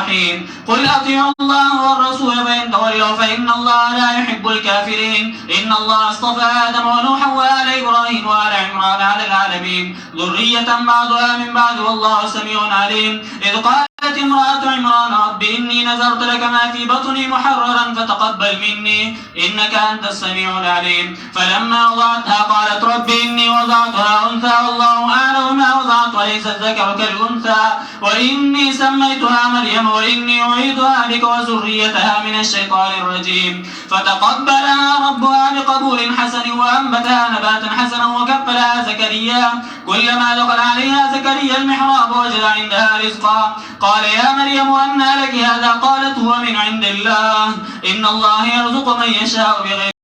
الرحيم قل أطيعوا الله والرسول فإن تولوا فإن الله لا يحب الكافرين إن الله اصطفى آدم ونوحا وآل إبراهيم وآل عمران على العالمين ذرية بعضها من بعض والله سميع عليم إذ قالت امرأة عمران رب إني نذرت لك ما في بطني محررا فتقبل مني إنك أنت السميع العليم فلما وضعتها قالت رب إني وضعتها أنثى والله أعلم ما وضعت وليس الذكر كالأنثى وإني سميتها مريم وإني أعيدها بك وذريتها من الشيطان الرجيم فتقبلها ربها بقبول حسن وأنبتها نباتا حسنا وكفلها زكريا كلما دخل عليها زكريا المحراب وجد عندها رزقا قال يا مريم أنى لك هذا قالت هو من عند الله إن الله يرزق من يشاء بغير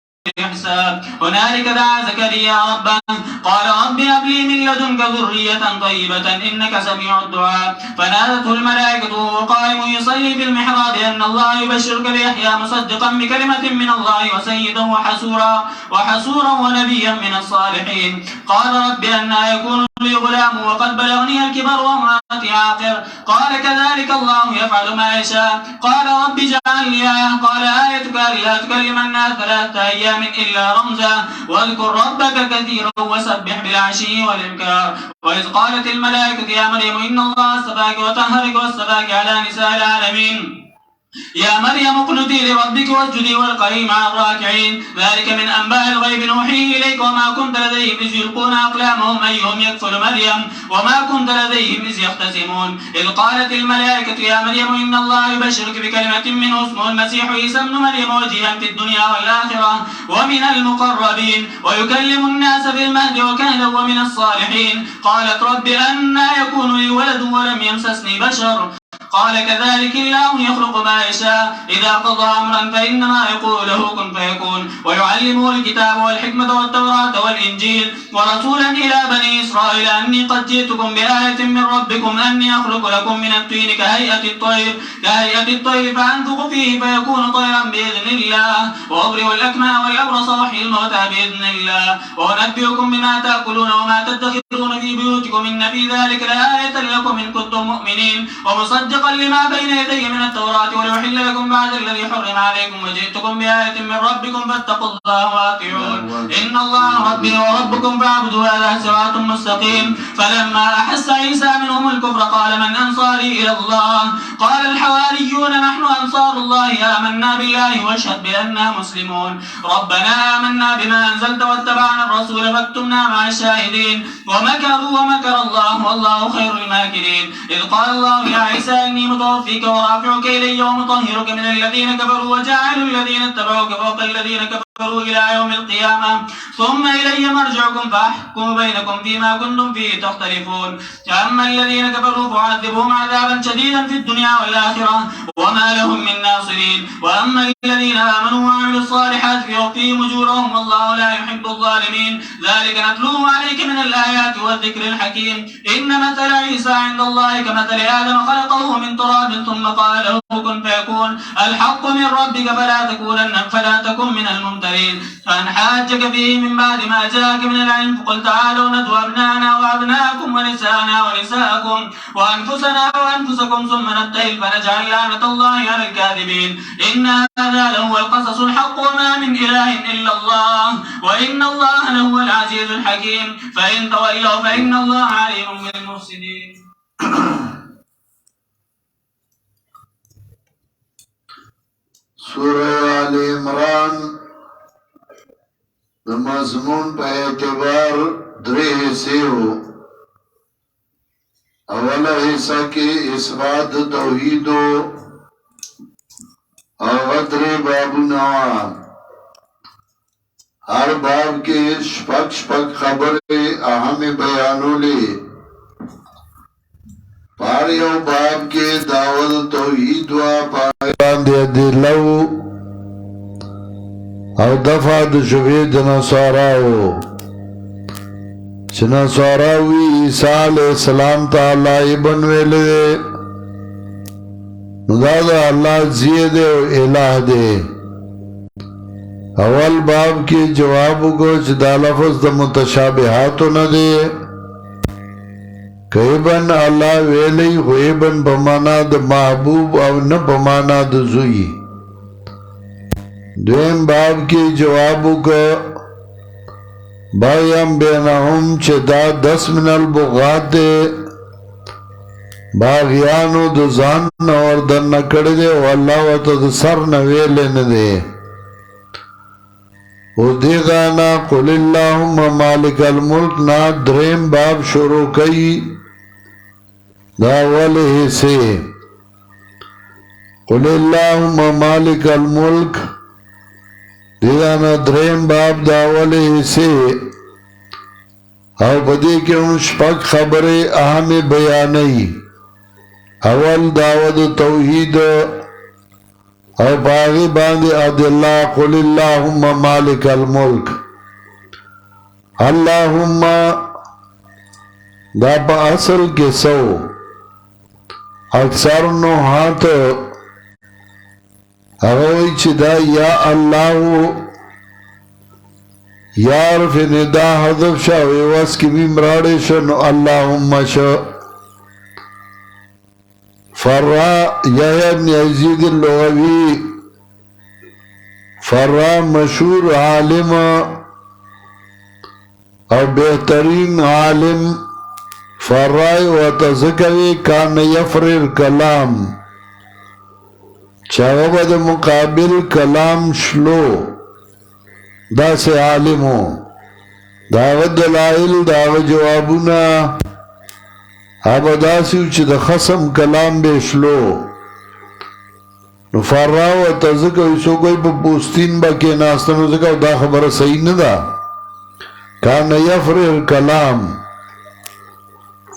حساب هنالك دعا زكريا ربه قال رب هب لي من لدنك ذرية طيبة إنك سميع الدعاء فنادته الملائكة وهو قائم يصلي في المحراب أن الله يبشرك بيحيى مصدقا بكلمة من الله وسيدا وحسورا ونبيا من الصالحين قال رب أنى يكون لي غلام وقد بلغني الكبر وامرأتي عاقر قال كذلك الله يفعل ما يشاء قال رب اجعل لي آية قال آيتك ألا تكلم الناس 3 أيام إلا رمزا واذكر ربك كثيرا وسبح بالعشي والإبكار وإذ قالت الملائكة يا مريم إن الله اصطفاك وطهرك واصطفاك على نساء العالمين يا مريم اقنتي لربك واسجدي واركعي مع الراكعين ذلك من أنباء الغيب نوحيه إليك وما كنت لديهم إذ يلقون أقلامهم أيهم يكفل مريم وما كنت لديهم إذ يختصمون إذ قالت الملائكة يا مريم إن الله يبشرك بكلمة منه اسمه المسيح عيسى ابن مريم وجيها في الدنيا والآخرة ومن المقربين ويكلم الناس في المهد وكهلا ومن الصالحين قالت رب أنى يكون لي ولد ولم يمسسني بشر قال كذلك الله يخلق ما يشاء إذا قضى أمرا فإنما يقول له كن فيكون ويعلمه الكتاب والحكمة والتوراة والإنجيل ورسولا إلى بني إسرائيل أني قد جئتكم بآية من ربكم أني أخلق لكم من الطين كهيئة الطير فأنفخ فيه فيكون طيرا بإذن الله وأبرئ الأكمى والأبرص وأحيي الموتى بإذن الله وأنبئكم بما تأكلون وما تدخرون في بيوتكم إن في ذلك لآية لكم إن كنتم مؤمنين ومصدقا لما بين يدي من التوراة وليحل لكم بعد الذي حرم عليكم وجئتكم بآية من ربكم فاتقوا الله وأطيعون إن الله ربي وربكم فاعبدوا هذا صراط مستقيم فلما أحس عيسى منهم الكفر قال من أنصاري إلى الله قال الحواريون نحن أنصار الله آمنا بالله واشهد بأننا مسلمون ربنا آمنا بما أنزلت واتبعنا الرسول فاكتبنا مع الشاهدين ومكروا ومكر الله والله خير الماكرين إذ قال الله يا عيسى إني متوفيك ورافعك إلي ومطهرك من الذين كفروا وجاعل الذين اتبعوك فوق الذين كفروا إلى يوم القيامة ثم إلي مرجعكم فأحكم بينكم فيما كنتم فيه تختلفون فأما الذين كفروا فعذبهم عذابا شديدا في الدنيا والآخرة وما لهم من ناصرين وأما الذين آمنوا وعملوا الصالحات فيوفيهم أجورهم والله لا يحب الظالمين ذلك نتلوه عليك من الآيات والذكر الحكيم إن مثل عيسى عند الله كمثل آدم خلقه من تراب ثم قال له كن فيكون الحق من ربك فلا تكن من الممترين فإن حاجك فيه من بعد ما جاءك من العلم فقل تعالوا ندعو أبناءنا وأبناءكم ونساءنا ونساءكم وأنفسنا وأنفسكم ثم نبتهل فنجعل لعنة الله على الكاذبين إن هذا لهو القصص الحق وما من إله إلا الله وإن الله لهو العزيز الحكيم فإن تولوا فإن الله عليم بالمفسدين. سورة آل عمران د مضمون په اعتبار درې حصے وو. اوله حصہ کې اثبات توحید او درې بابونه وو. هر باب کې شپږ خبرې اهم بیانولې. پار یو باب کې دعوت توحید وا پاکستان دی دلو او دفع د شبهه د نصاراو چې نصاراوی عیسی علیہ السلام تعالی ابن ویلې نو دا الله زید او الہ دی. اول باب کې جواب وګو چې دا لفظ د متشابهات نه دی ابن اللہ ویلی خو ابن پمانا دا محبوب او نا پمانا دا زوی دویم باب کی جوابو کا بایم بینہم چه دا 10 من البغات دے باغیانو دا زان اور دا نکڑ دے واللہ و تا دا سر نویلے ندے او دیگانا قل اللہم مالک الملک نا درین باب شروع کئی دا اولی حصے قل اللہم مالک الملک دیگانا درین باب دا اولی حصے او بدی کے ان شپک خبر اہم بیانی اول دعوت توحید او باغی باندی عداللہ قل اللہم مالک الملک اللہم دا پا اصل کے سو اکثر نوحات اگوی چی دا یا اللہ یا عرف ندا حضف شا ویواز کی بیمراڑی شنو اللہم شا فرا یحیٰ ابن عزید اللغوی فرا مشہور عالم اور بہترین عالم فرائی و تذکوی کان یفرر کلام چاوبد مقابل کلام شلو دا سے عالمو داود دلائل داود جوابونا آبا دا سیو چی دا خصم کلام بے شلو نو فرائی و تذکوی سو کوئی پا پوستین با کے ناستنو زکاو دا خبر صحیح ندا کان یفرر کلام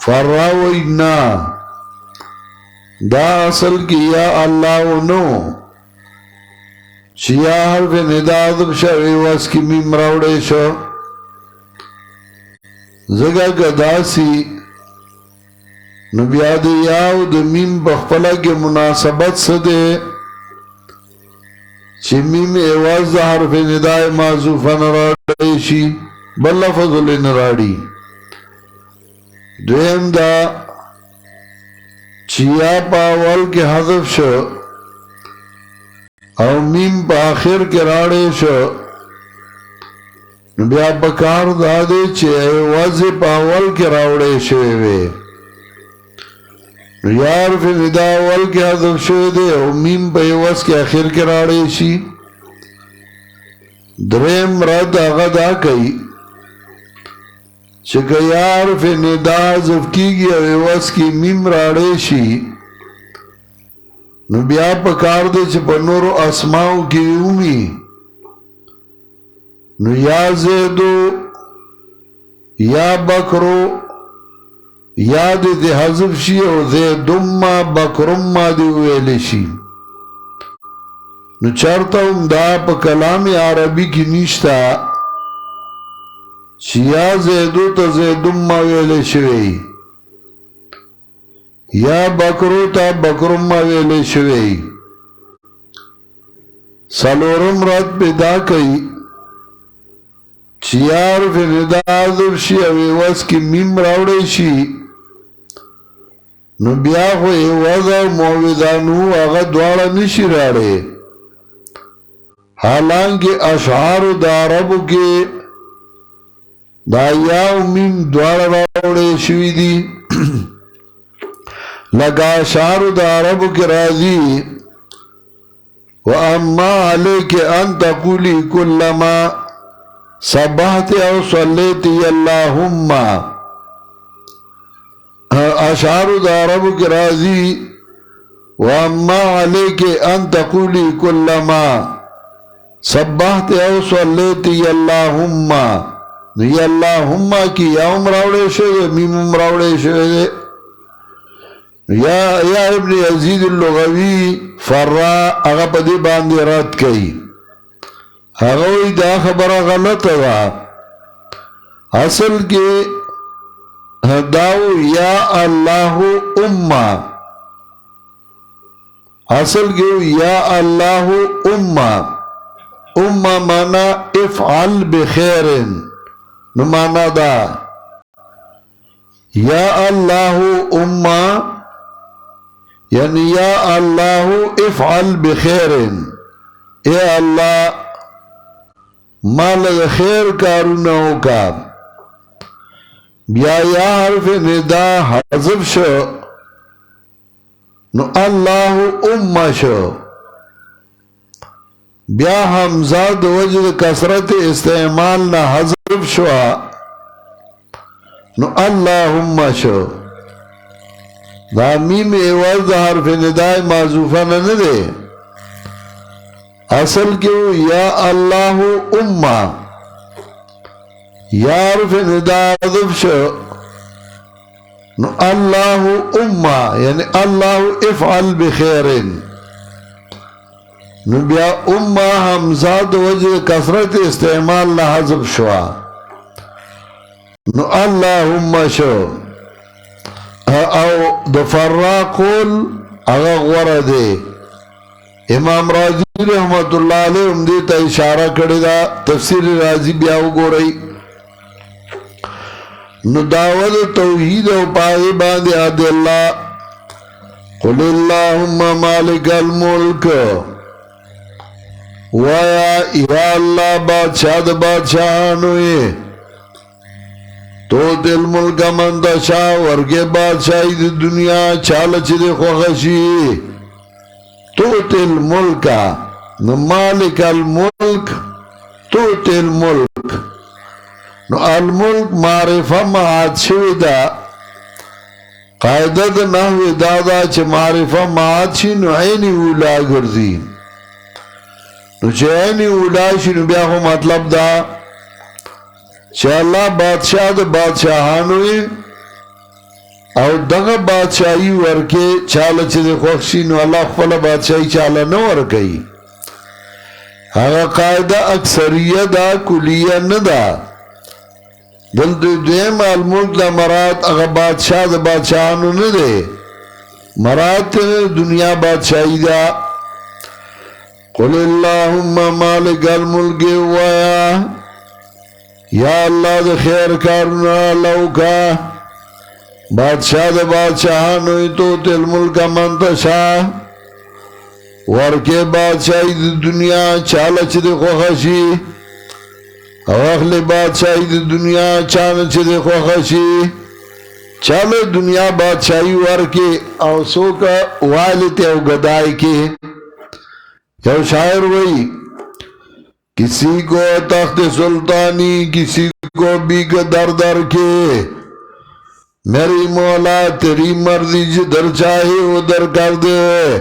فراوی نا دا اصل کی یا اللہ نو چی یا حرف ندادب شا ویواز کی میم راوڑے شا زگا گداسی نبیاد یاو دا میم بخپلا کے مناسبت سدے چی میم ایواز دا حرف ندائی معذوفا نراڑے شی بل لفظ لے نراڑی دویم دا چیا پاول کے حذف شو او میم پا آخر کے راڑے شو بیا پکار دا دے چی ایواز پاول کے راوڑے شوے یار فی ندا اول کے حذف شو دے او میم پا ایواز کے آخر کے راڑے شی دریم رد آغا کئی چکہ یار فی ندا حذف کی گیا ویواز کی میم راڑے شی نو بیا پکار دے چھ پا نور اسماؤ کی اومی نو یا زیدو یا بکرو یا دے حذف شی او زیدم ما بکرم ما دے ویلے شی نو چرتا ہم دا پا کلام عربی کی نیشتا یا زیدو تا زیدم ما ویلے شوئی یا بکرو تا بکرم ما ویلے شوئی سالورم رات پیدا کئی چیار فی ندادر شی اویواز کی میم راوڑے شی نو بیا خو ایوازا موویدانو آغا دوارا نشی راڑے حالانکہ اشعار دا عربو کے دا یاو میم دوارا راوڑے شوی دی لگا اشعار دا عربو کے راضی وَأَمَّا عَلَيْكَ أَن تَقُولِي كُلَّمَا صَبَّحْتِ أَوْ صَلَّيْتِ اللَّهُمَّ اشعار دا عربو کے راضی وَأَمَّا عَلَيْكَ أَن تَقُولِي كُلَّمَا صَبَّحْتِ أَوْ صَلَّيْتِ اللَّهُمَّ یا اللہم کی یا امراوڑے شوئے میم امراوڑے شوئے یا ابن عزید اللغوی فرا اگا پدی باندی رات کئی اگوی دا خبر غلط دا اصل کے داو یا اللہ امہ اصل کے یا اللہ امہ امہ مانا افعل بخیرن نمانا دا یا اللہ امہ یعنی یا اللہ افعل بخیر، اے اللہ مال خیر کارونو کا. بیا یا حرف ندا حذف شو نو اللہ امہ شو. بیا حمزہ دو وجد کسرت استعمال نا حذف شوا نو اللہم شو. دا میم ایواز دا حرف ندائی معذوفہ ندے، اصل کیوں یا اللہ امہ، یا حرف ندا حذف شو نو اللہ امہ یعنی اللہ افعل بخیرن. نو بیا امہ حمزہ دو وجہ کثرت استعمال نہ حذف شوا نو اللہم شو. او دو فراقول اغا غور دے. امام راضی رحمت اللہ علیہ ہم دیتا اشارہ کردے دا، تفسیر راضی بیاو گو رئی. نو دعوت توحید و پاہی باندے آدے اللہ قل اللہم مالک الملک، وایا یا اللہ بادشاہ دا بادشاہانوئے، تو دل ملک من تشا ورگے بادشاہی دی دنیا چالچ دے خوخشی. تو دل ملکا نو مالک الملک، تو دل ملک نو الملک معرفہ معاد شوی دا. قائدت نحوی دادا چھ معرفہ معاد شی نو عینی اولا گرزی. نو چھ عینی اولا شی نو بیا خو مطلب دا چھ اللہ بادشاہ دا بادشاہانوی او دغا بادشاہی ورکے چالا چھ دے خوخشی نو اللہ خفل بادشاہی چالا نو ورکی. اگا قائدہ اکثریہ دا کلیہ ندا. دل دویم الملک دا مرات اگا بادشاہ دا بادشاہانو ندے، مرات دنیا بادشاہی دا. قل اللہم مالک الملک وایا یا اللہ دا خیر کارنا لوکا بادشاہ دا بادشاہانوی تو تل ملک منتشا ورکے بادشاہی دا دنیا چالچ دے خوخشی او اخلی بادشاہی دی دنیا چانچ دے خوخشی. چالے دنیا بادشاہی ورکی او سوکا والت او گدائی کی. یو شاعر وئی کسی کو تخت سلطانی کسی کو بیگ در در کے، میری مولا تیری مرضی جدر چاہے ادھر کر دے.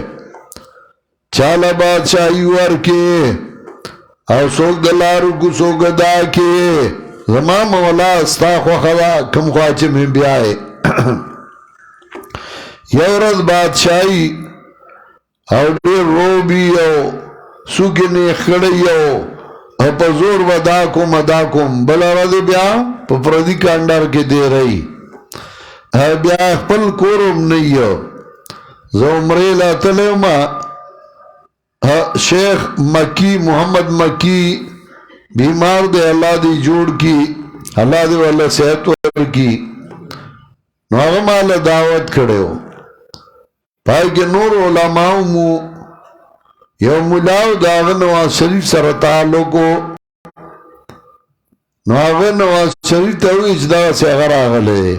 چالا بادشاہی ورکی او سوک دلارو کو سوک دا کے زمان مولا استا خوخدا کم خواچے میں بیائے. یو رض بادشاہی او دیر رو بی او سوکنے خڑی او پا زور ودا کم بلا رض بیا پا پردی کانڈار کے دے رہی. بیا اخپل کورم نہیں زو عمریلا تلیو ما شیخ مکی محمد مکی بیمار دے اللہ دی جوڑ کی، اللہ دے والا صحت ور کی. نو آغا مالا دعوت کھڑے ہو پائی کہ نور علماء مو یو ملاو دا آغا نواز شریف سر تعلقو. نو آغا نواز شریف تاوی اجدا سے اگر آغا لے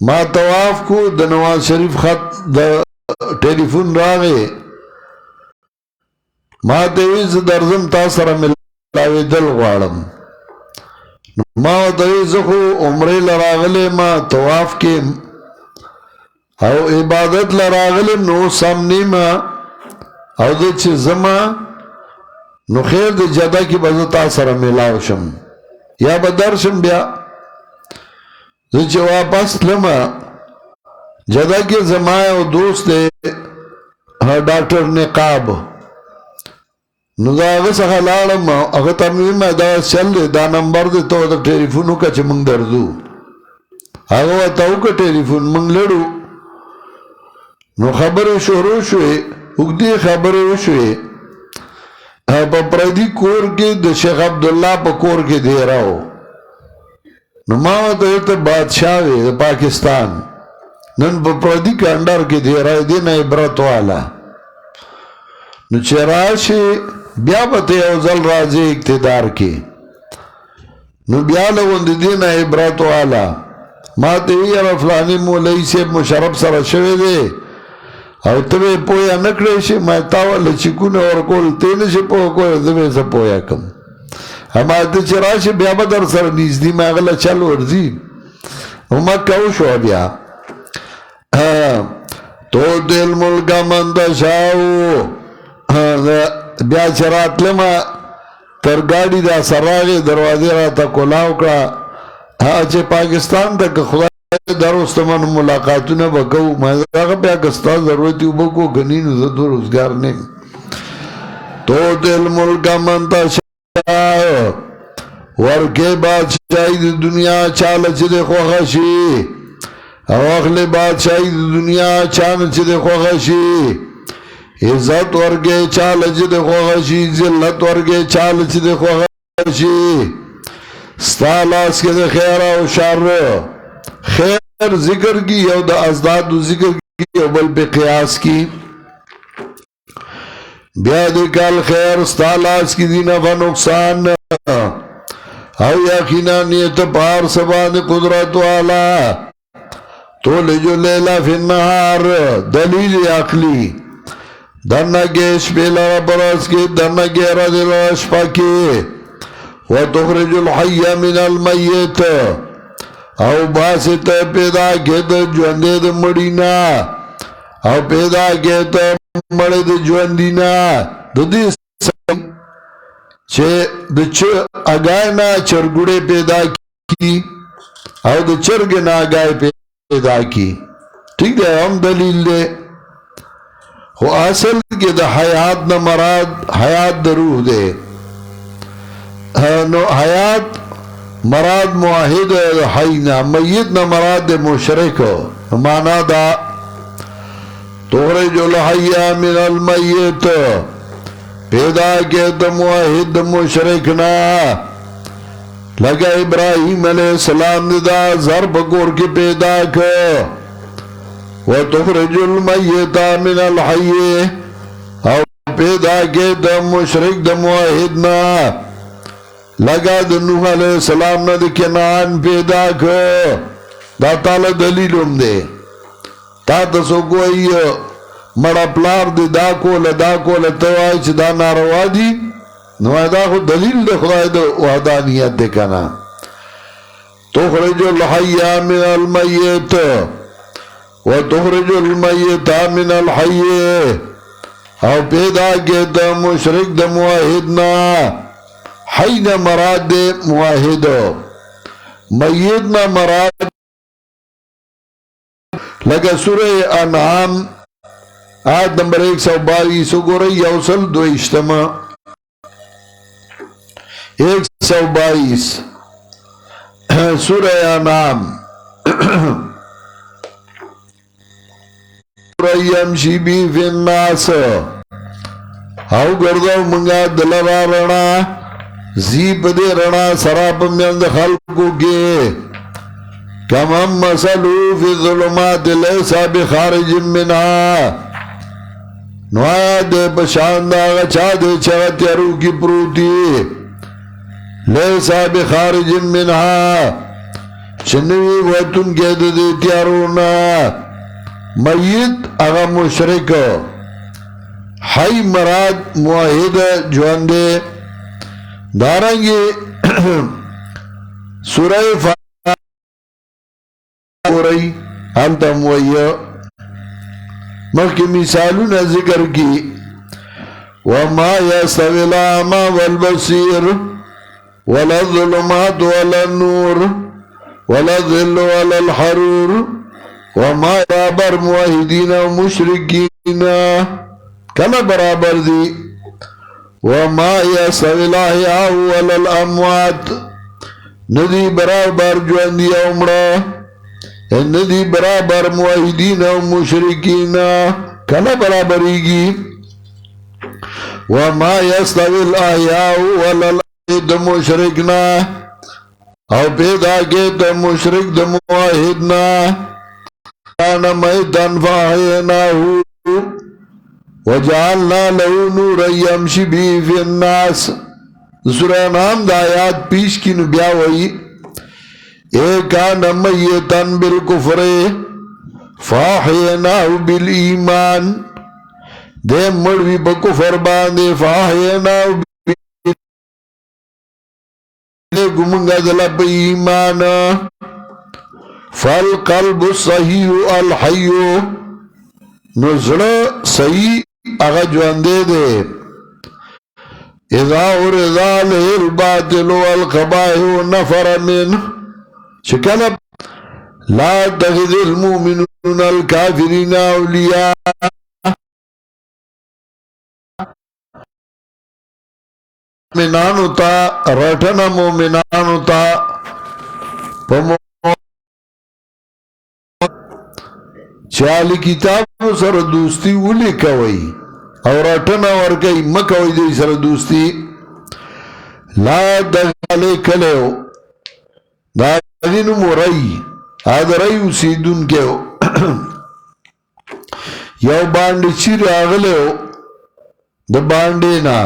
ما تواف کو دا نواز شریف خط دا ٹیلیفون راغے ما دیویز درزم تا سر ملاوی دل غوارم. ما دیویز خو عمری لراغلے ما تواف کیم او عبادت لراغلے نو سامنی ما او دے چھ زما نو خیر دے جدا کی بزا تا سر ملاو شم یا بدر شم بیا دے چھ واپس لما جدا کی زمائے او دوست دے ڈاکٹر نقاب نو دا آغا سخا لارم اگا تمیم دا چل دے دا نمبر دے تو دا ٹیلیفونو کا چھ منگ دردو آغا واتاو کا ٹیلیفون منگ لڑو. نو خبر شروع شوئے اگدی خبر شوئے پا پردی کور کے دا شیخ عبداللہ پا کور کے دے رہو. نو ما ورته ته بادشاہ وي د پاکستان نن په پردي کندر کې دی راځي دی نه عبرت والا نو چې راشي بیا به ته یو ځل راځي اقتدار کې نو بیا له غوندې دی نه عبرت والا ما ته ویل فلاني مولوي صاحب مشرف سره شوی دی او ته به پوهه نه کړی شي ما تا ول چکونه ورکول ته نه شي پوه کول زه به څه پوهه کم اما ته چې راشي بیا به در سره نږدې ما غله چل ورځي او ما کو شو بیا تو دل ملکا مندشاو بیا چې راتلم تر ګاډي دا سراغې دروازې راته کولاو کړه چې پاکستان ته که خدای دروستمن ملاقاتونه به کوو ما هغه بیا که ستا ضرورت یې اوبه کو کني نو زه تو روزګار نه یم تو دل ملکا منتشاو ورکې بادشاهي د دنیا چاله چې د خوښه شي او اخلی بادشاہی دنیا چاند چی دے خوغشی عزت ورگے چال چی دے خوغشی ذلت ورگے چال چی دے خوغشی ستالاس کے دے خیر او شر خیر ذکر کی یو دا ازداد ذکر کی یو بل پہ قیاس کی بیا دے کال خیر ستالاس کی دی نفع نقصان او یقینا نیت پار سبان قدرت والا تولجو لیلہ فی النہار دلیل عقلی دنگے شپیلہ برس کی دنگے رضی شپا کی وتخرج الحی من المیت او باسط پیدا کیت جوندید مڑینا او پیدا کیت مڑید جوندینا ددی چھے دچ اگائنا چرگوڑے پیدا کی او دچرگنا اگائے پیدا کی ٹھیک ہے ہم دلیل دے وہ اصل کے دا حیات نہ مراد حیات دا روح دے نو حیات مراد معاہد حینا میت نہ مراد مشرک مانا دا تخرج الحی من المیت پیدا کے دا معاہد مشرکنا لگا ابراہیم علیہ السلام دا ضرب گور کی پیدا کر وَتُخْرِجُ الْمَيِّتَ مِنَ الْحَيِّ او پیدا کے دا مشرک دا معاہدنا لگا دا نوح علیہ السلام نا دا کنعان پیدا کر دا تالا دلیلم دے تا تسو کوئی مڑا پلار دے دا کول توائی چھ دا ناروا دی نو دا خود دلیل دے خدای دا وحدانیت دے کنا تخرج الحی من المیت وتخرج المیت من الحی او پیدا کے دا مشرک دا معاہدنا حی نا مراد دے معاہد میت نا مراد لگا سورہ انعام آیت نمبر 122 گو رہی یوصل دو اجتماع 122 سورہ انعام یمشی بی فی الناس او گردو منگا دلرا رنا زیب دے رنا سراب میند خلقو کے کمم مسلو فی ظلمات لیسا بخارج منها نوایا دے پشاندہ غچا دے چغتیارو کی پروتی لیسا بخارج منها چنوی وطن کے دے تیارونا میت اغا مشرک حی مراد معاہد جواندے دارنگی سورہ فاتحہ ہو رہی انتا مویہ مخی مثالون ذکر کی وَمَا يَسْتَوِي الْأَعْمَى وَالْبَصِيرُ وَلَا الظُّلُمَاتُ وَلَا النُّورُ وَلَا الظِّلُّ وَلَا الْحَرُورُ وَمَا برابر موحدین و مشرکین کنا برابر دی وَمَا يَسْتَوِي الْأَحْيَاءُ وَلَا الْأَمْوَاتُ ندی برابر جواندی عمرہ ندی برابر موحدین و مشرکین کنا برابری گی وَمَا يَسْتَوِي الْأَحْيَاءُ وَلَا الْأَمْوَاتُ مشرکنا او پیدا کے تا مشرک دا موحدنا کانا میتن فاحیناہو وجعلنا له نورا یمشی بھی فی الناس. سورہ نام دا آیات پیش کی نبیا وئی اے کانا میتن بالکفر فاحیناہو بالایمان دے مروی بکفر باندے فاحیناہو گمنگا دلا پا ایمان فالقلب الصحیح الحیو نزل صحیح اغا جواندے دے اذا ارضا لہ الباطل والقبائح نفر من شکل لا تغذ المؤمنون الكافرین اولیاء مومنانو تا رٹنا مومنانو تا چالی کتاب سر دوستی اولی کوئی اور رٹنا ورکی مکوئی دی سر دوستی لا دغالی کلیو دا دینمو رئی آد رئی اسیدون کیو یو باندی چیر آگلیو دا باندی نا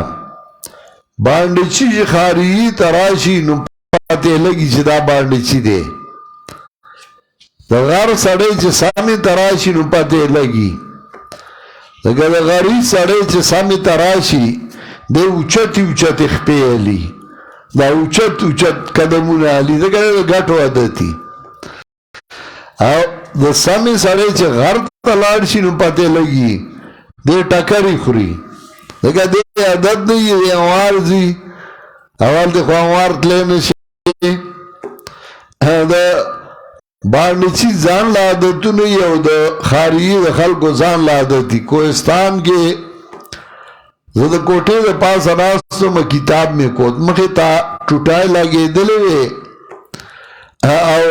باندی چی خاری تراشی نو پاتے لگی چی دا باندی چی دے دا غار سڑے چی سامی تراشی نو پاتے لگی دا غاری سڑے چی سامی تراشی دے اوچتی اوچتی خپی علی دا اوچت قدمون علی دا گٹو عدتی دا سامی سڑے چی غار تلاشی نو پاتے لگی دے ٹکری خوری دیکھا دے عدد نہیں ہے انوار زی اول دے خوانوار تلین شئی دا باندی چی زان لادتو نہیں ہے دا خاریی دا خلقو زان لادتی کوہستان کے زد کوٹے دا پاس اناستو ما کتاب میں کود مخی تا ٹوٹائے لگے دلوے او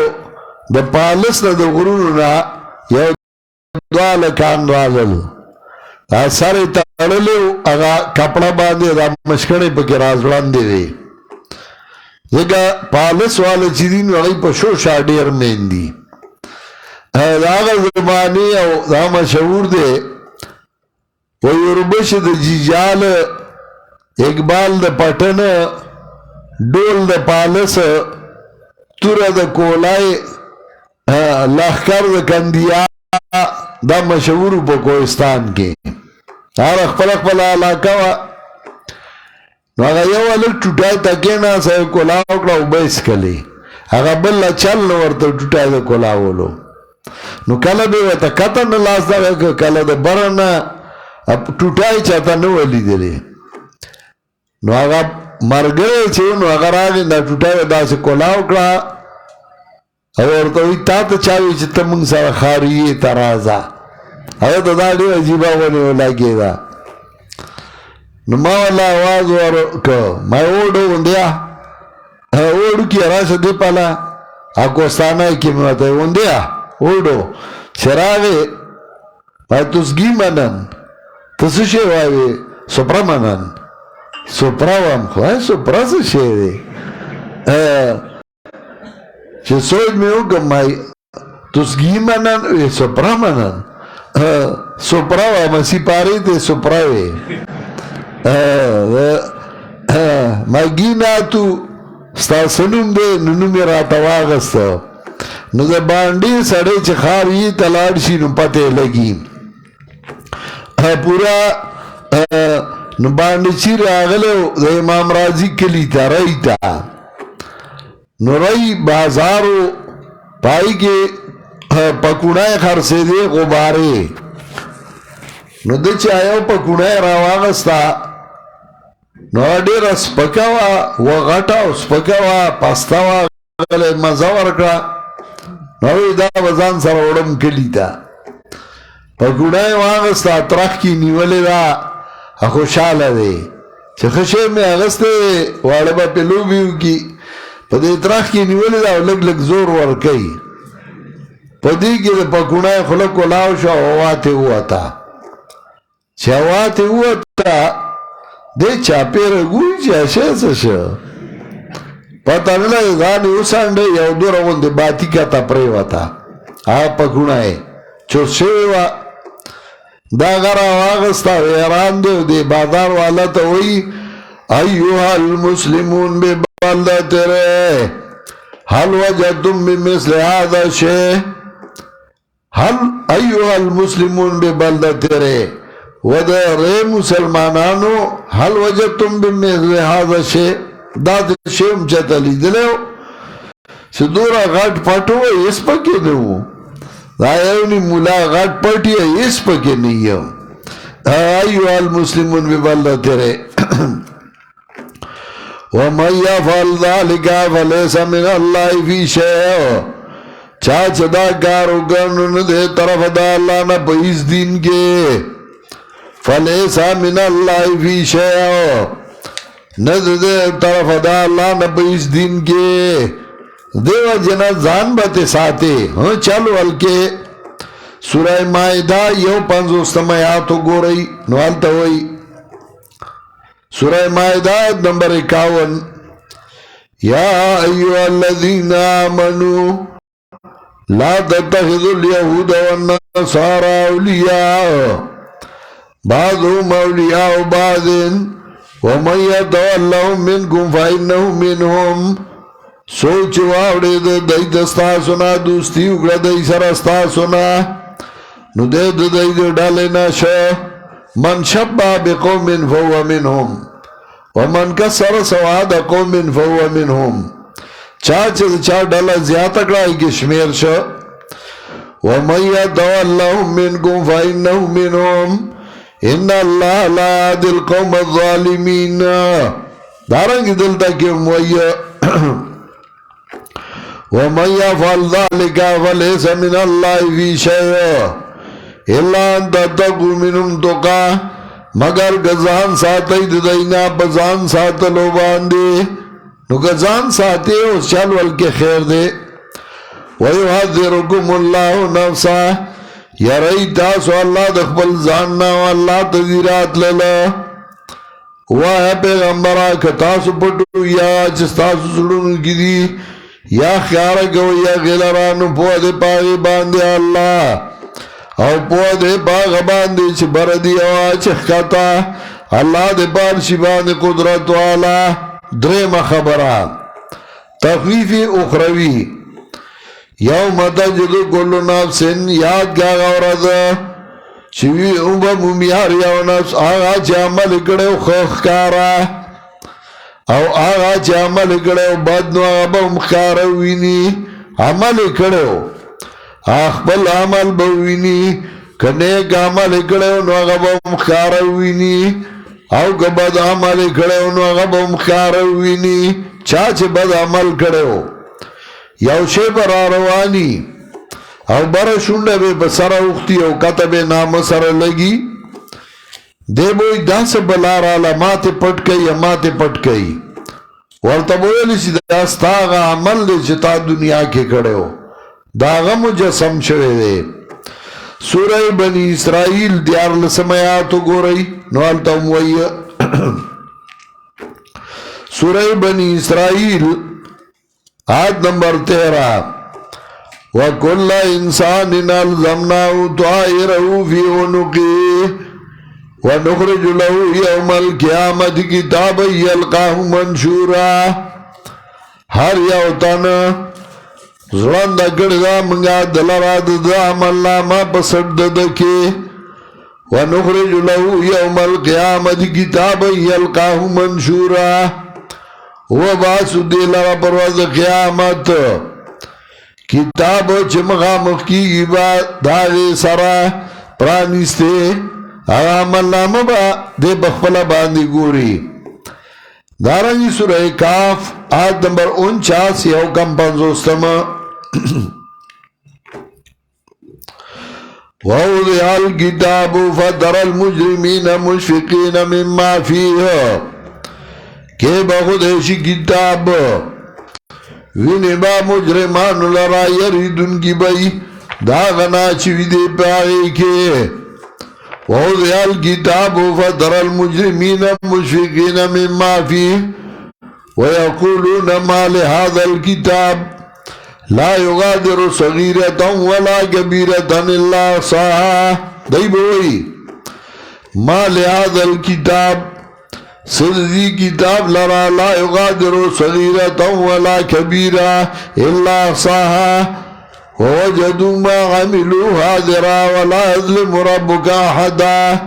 دا پالس نا دا غرونو یو دوالکان رالل سارے تڑلیو اگا کپڑا باندے دا مشکڑے پکی رازوان دے دے دیکھا پالس والا چیدین وغی پشو شاڑیر میندی دا آگا زمانی او دا مشہور دے ویوربش دا جیجال اقبال دا پٹن ڈول دا پالس تور دا کولائے لخکر دا کندیا دا مشہور پا کوہستان کے آر اخپلق پلا علاقہ وا نو آگا یو علک ٹوٹائی تکینا سا کولاو کلا اوبیس کلی آگا بلا چل نورتا ٹوٹائی دا کولاولو نو کلا بیوتا کتا نلاس دا کلا دا برنا ٹوٹائی چاہتا نو علی دلی نو آگا مرگرے چھو نو آگا راگی دا ٹوٹائی دا سے کولاو کلا اور تو وی تا تا چاوی چتا منگ سارا خاریی ترازا او دا دا دیو عجیبا ونی اولا گی دا نو ما والا آواز ورکو ما اوڑو اندیا اوڑو کی راشا دی پالا آکوستانای کی موتا اندیا اوڑو چراغی مای تسگی منن تسوشی وائی سپرا منن سپرا وام خواهی سپرا سوشی دی چه سوچ میں ہوں کہ مائی تسگی منن وی سپرا منن سپرا وام سپاری تے سپرا وی مائی گی ناتو ستا سنم دے ننمی راتا واغستا نو دے باندی سڑے چه خاری تلارشی نو پتے لگی پورا نو باندی چیر آگلو دے امام رازی کلی تا رئی تا نو رئی بازارو پائی کے پکونای خرسے دے غبارے نو دے چاہیو پکونای رواغستا نو دیر سپکاوا وغٹاو سپکاوا پستاوا غلے مزاور کرا نوی دا وزان سر اوڑم کلی تا پکونای واغستا ترخ کی نیولی دا خوشحال دے چه خشے میں اغستے واربا پلو بیو کی پا دے ترخ کی نیولی دا لگ لگ زور ورکی پا دی کی دا پکونای خلق و لاوشا وواتے ہوا تا چه وواتے ہوا تا دے چاپی رگوی چه شیسا شا پتا نه لګي ځان وسانډه یو دوره غوندې باتی کته پرې وتا پکونه چوس شوی وا دا غره واغستا ویران دی بازار والا ته وی ایها المسلمون ببلدتره هل وجدتم بمثل هذا الشيء هل ایها المسلمون ببلدتره ودره مسلمانانو هل وجدتم بمثل هذا الشيء دا شیم چته لیدلو چې دورا غټ پټو یې سپکې نو دا یونی مولا غټ پټي یې سپکې نه یو ایها المسلمون ببلدتره ومن يفعل ذلك فليس من الله في شيء چاچ دا کارو کرنو ندے طرف دا اللہ نا پیس دین کے فليس من الله في شيء ندے طرف دا اللہ نا پیس دین کے دیو جنا زان باتے ساتے چلو ہلکے سورہ مائدہ یو 50 آیاتو گو رئی نوالتا ہوئی سورہ مائدہ نمبر 51 یا ایوہ الذین آمنوا لا تتخذوا اليهود والنصارى اولیاء بعضهم اولیاء بعض ومن يتولهم منكم فإنه منهم سوچ واوڑے دائی دستا سنا دوستی اگڑا دائی سرستا سنا نو دے دائی ڈالے ناشا من شبہ بقوم فهو منهم ومن کسر سواد قوم فهو منهم چا ڈالا زیادہ کڑائی کی شمیر شا ومن يتولهم منكم فإنه منهم ان اللہ لا يهدي القوم الظالمین دارنگی دلتا کی مویا ومن يفعل ذلك فليس من الله في شيء الا ان تتقوا منهم تقى مگر گزان ساتي ددینا بزان ساتلو باندې نو گزان ساتي او چل ول کې خیر دی ويحذركم الله نفسه يري تاسو الله د خپل ځان نه الله تذیرات لاله واه پیغمبره که تاسو پټو یا چې تاسو سړونو کې دي یا خیار گو یا غلرانو پوہ پاگی باندے اللہ او پوہ پاگ باندے چھ بردی آواز خطا اللہ دے پارشی باندے قدرت والا درم خبران تخویف اخروی یوم تجدو کلو نفسن یاد گا غورد چوی اوبا ممیار یو نفس آغا چھ عمل کڑے خوخ کارا او آغا چه عمل کڑیو بدنو آغا با مخاروینی عمل کڑیو اخبل عمل بوینی کنیک عمل کڑیو نو آغا با مخاروینی او که بد عمل کڑیو نو آغا با مخاروینی چاچ بد عمل کڑیو یو شی پر آروانی او برا شنڈا بے بسر اختی او کتب نام سر لگی دے بوئی داس بلارالا ماتے پٹ کئی ماتے پٹ کئی ورطا بوئی سی داستا آغا عمل دے چتا دنیا کے کڑے ہو داغا مجسم شوے دے سورہ بنی اسرائیل دیار لسمیاتو گو رئی نوالتا موئی سورہ بنی اسرائیل آیت نمبر 13 وَكُلَّ إِنسَانٍ أَلْزَمْنَاهُ طَائِرَهُ فِي عُنُقِهِ وَنُخْرِجُ لَهُ يَوْمَ الْقِيَامَةِ كِتَابًا يَلْقَاهُ مَنشُورًا ہر یو تن زرند کڑدا منگا دلرا دا عمل نامہ پسٹ ددکے وَنُخْرِجُ لَهُ يَوْمَ الْقِيَامَةِ كِتَابًا يَلْقَاهُ مَنشُورًا وَبَاسُ دِلَرَ پروز قیامت کتاب چمغا مخی با داغی سرا پرانستے عمل نامہ با دے بخفلہ باندی گوری دارنگی سورہ کاف آیت نمبر 49 یو کم 50 وَوْضِعَ الْكِتَابُ فَتَرَى الْمُجْرِمِينَ مُشْفِقِينَ مِمَّا فِيهِ کہ بخودشی کتاب وینی با مجرمان لرا یریدن کی بئی داغنا چوی دے پاگئی کے وَوْضِعَ الْكِتَابُ فَتَرَى الْمُجْرِمِينَ مُشْفِقِينَ مِمَّا فِيهِ ويقولون ما لهذا الكتاب لا يغادر صغيرة ولا كبيرة إلا أحصاها. دی بوئی ما لهذا الكتاب سرزی کتاب لرا لا يغادر صغيرة ولا كبيرة إلا أحصاها ووجدوا ما عملوا حاضرا ولا يظلم ربك أحدا.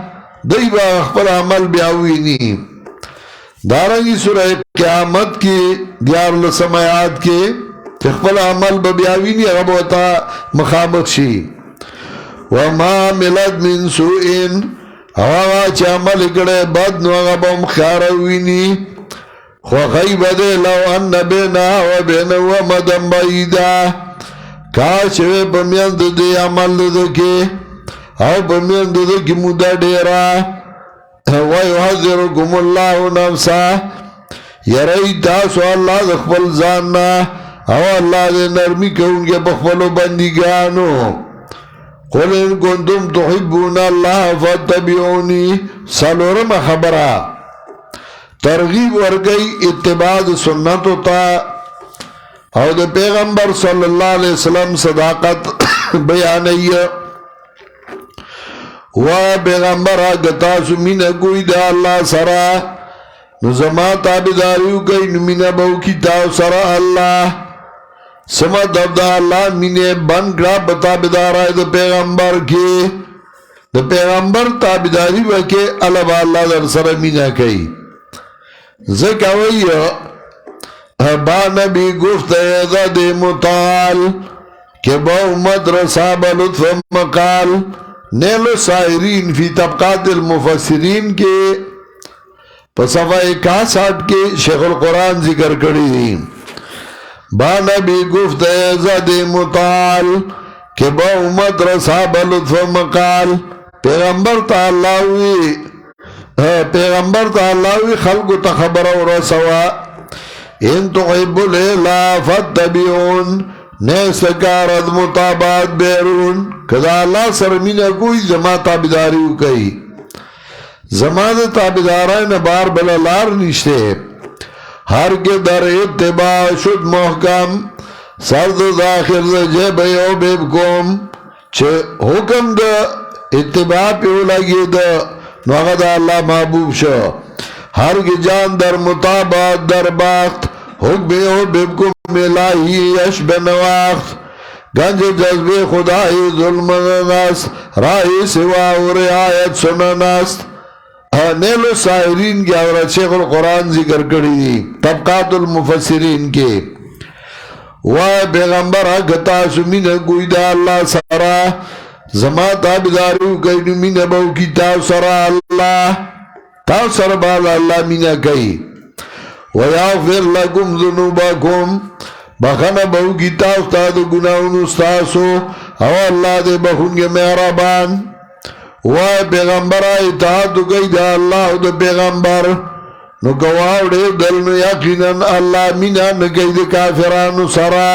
دی با اخبر عمل بیاوینی. دارنگی سورہ قیامت کی 11 آیات کے اخبر عمل بیاوینی غبوتا مخابق شی. وما ملت من سوئن آغا چا عمل کڑے بد نو غبا مخاروینی خوخیب دے لو ان بینا و بین و مدن بعیدا کاشوے پمیند دے عمل دکے او پمیند دکے مدہ دیرا وَيُحَذِّرُكُمُ اللَّهُ نَفْسَا یرائی تاسو اللہ دخبل زاننا او اللہ دے نرمی کونگے بخبلو بندگانو. قُلْ إِن كُنْتُمْ تُحِبُّونَ اللَّهَ فَاتَّبِعُونِي. سالورم خبرہ ترغیب ورگئی اتباع سنت ہوتا او دے پیغمبر صلی اللہ علیہ وسلم صداقت بیانی و پیغمبر آگتا سمین کوئی دا اللہ سرا نظمہ تابداریو کئی نمین بہو کتاو سرا اللہ سمت افدا اللہ مینے بنگڑا بتابدار آئے دا پیغمبر کے دا پیغمبر تابداری وکے علب اللہ در سر مینا کئی زکاوئی با نبی گفت ایدہ دے مطال کہ با امت رساب لطف مقال. نیل سائرین فی طبقات المفسرین کے صفحہ 61 کے شیخ القرآن ذکر کری دی. با نبی گفت ایزد مطال کہ با امت رساب لطف مقال. پیغمبر تعالیوی خلق تخبر و رسوا ان تحب الالہ فاتبعون نیسکارد مطابات بیرون. کدا اللہ سرمینہ کوئی زما تابداریو کئی زمان تابدارین بار بلا لار نشتے ہر کے در اتباع شد محکم سرد داخل جب بیب کوم چھے حکم دا اتباع پیو لگی دا نوغد اللہ محبوب شو ہر کے جان در مطابات در باخت حکم بیب کوم الہی یشب نواخت گنج جذب خدای ظلم نست رائی سوا و رعایت سننست. نیلو سائرین کی عورت شیخ القرآن ذکر کری دی طبقات المفسرین کے وائے پیغمبر آگتا سمین کوئی دا اللہ سارا زما تابداریو کئی نمین بہو کی تاو سرا اللہ تاو سر بال اللہ مینا کئی ویغفر لکم ذنوبکم بخنا بہو کی تاو استاد گناہون استاسو او اللہ دے بخونگے مہربان. وائے پیغمبر اطاعت گئی دا اللہ دا پیغمبر نو گواوڑے دلنو یقیناً اللہ مینا نگئی دا کافرانو سرا.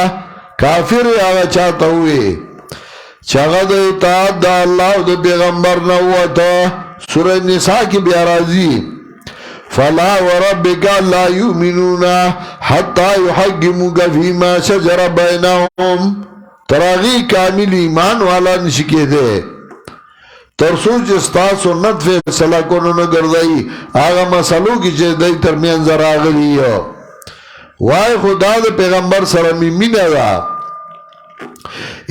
کافر آگا چاہتا ہوئے چاگا دا اطاعت دا اللہ دا پیغمبر نوتا. سورہ نساء کی بیارازی فلا وربک لا یؤمنون حتی یحکموک فیما شجر بینہم. تراغی کامل ایمان والا نشکے دے ترسوچ استا سنت فیصلہ کنو نگردائی آغا مسئلو کی چیز دائی ترمیان زر آگلی ہو. وائے خدا دے پیغمبر سرمی مین دا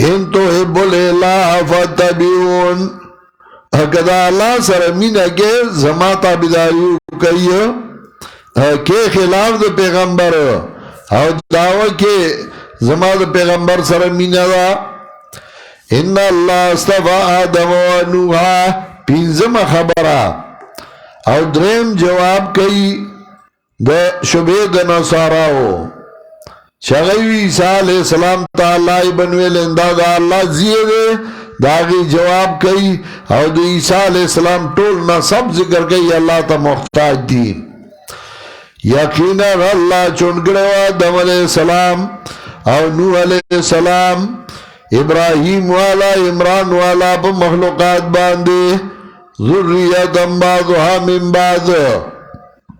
ان تو حب الالہ فتبیون. کدا اللہ سرمین کے زما تابداریو کئی کے خلاف دے پیغمبر او دعوی کے زما دے پیغمبر سرمین دا. ان اللہ استفا آدم و نوحا پینزم خبرہ او درم جواب کئی دا شبید نصاراو شغیوی عیسیٰ علیہ السلام تعالی بنویل اندادا اللہ زیدے داغی جواب کئی او دا عیسیٰ علیہ السلام ٹولنا سب ذکر کئی اللہ تا محتاج دی. یقینا اللہ چونکڑے آدم علیہ السلام او نوح علیہ السلام ابراہیم والا عمران والا پا مخلوقات باندے ذریتاً بعضها من بعض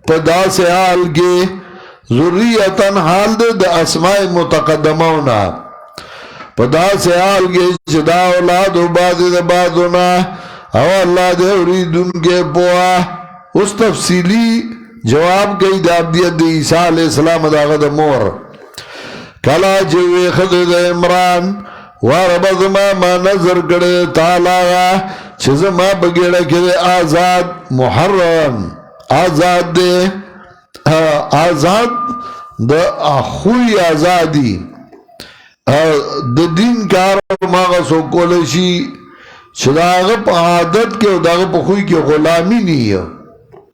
پدا سے حال کے ذریتن حال دے دا اسماء متقدمونا پدا سے حال گے چدا اولاد و بعد دا بعدونا او اللہ دے اوریدن کے پوا اس تفصیلی جواب گئی دا عبدیت دا عیسیٰ علیہ السلام دا غد مور کلا جوی خد دا عمران واربا ما نظر کرے تالاغا چیز ما بگیڑا کرے آزاد محرم آزاد دے آزاد دا خوی آزادی دا دین کار ماغا سو کولشی چدا آغا پا عادت کے دا آغا پا خوی کے غلامی نہیں ہے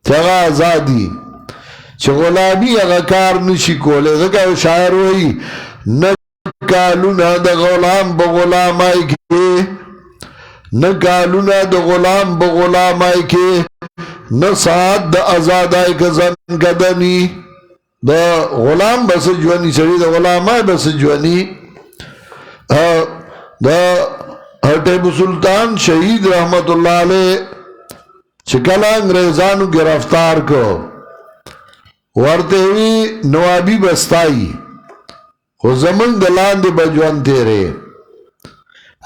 چاگا آزادی چا غلامی آغا کار نشی کولے دکا شاعر ہوئی نکالونا دا غلام با غلام آئی کے نکالونا دا غلام با غلام آئی کے نسعاد دا آزاد آئی کا زن کدنی دا غلام بس جوانی سری دا غلام آئی بس جوانی دا ٹیپو سلطان شہید رحمت اللہ علیہ چکلا انگریزانو گرفتار کو ورطوی نوابی بستائی خو زمن دلان دی بجوان تیرے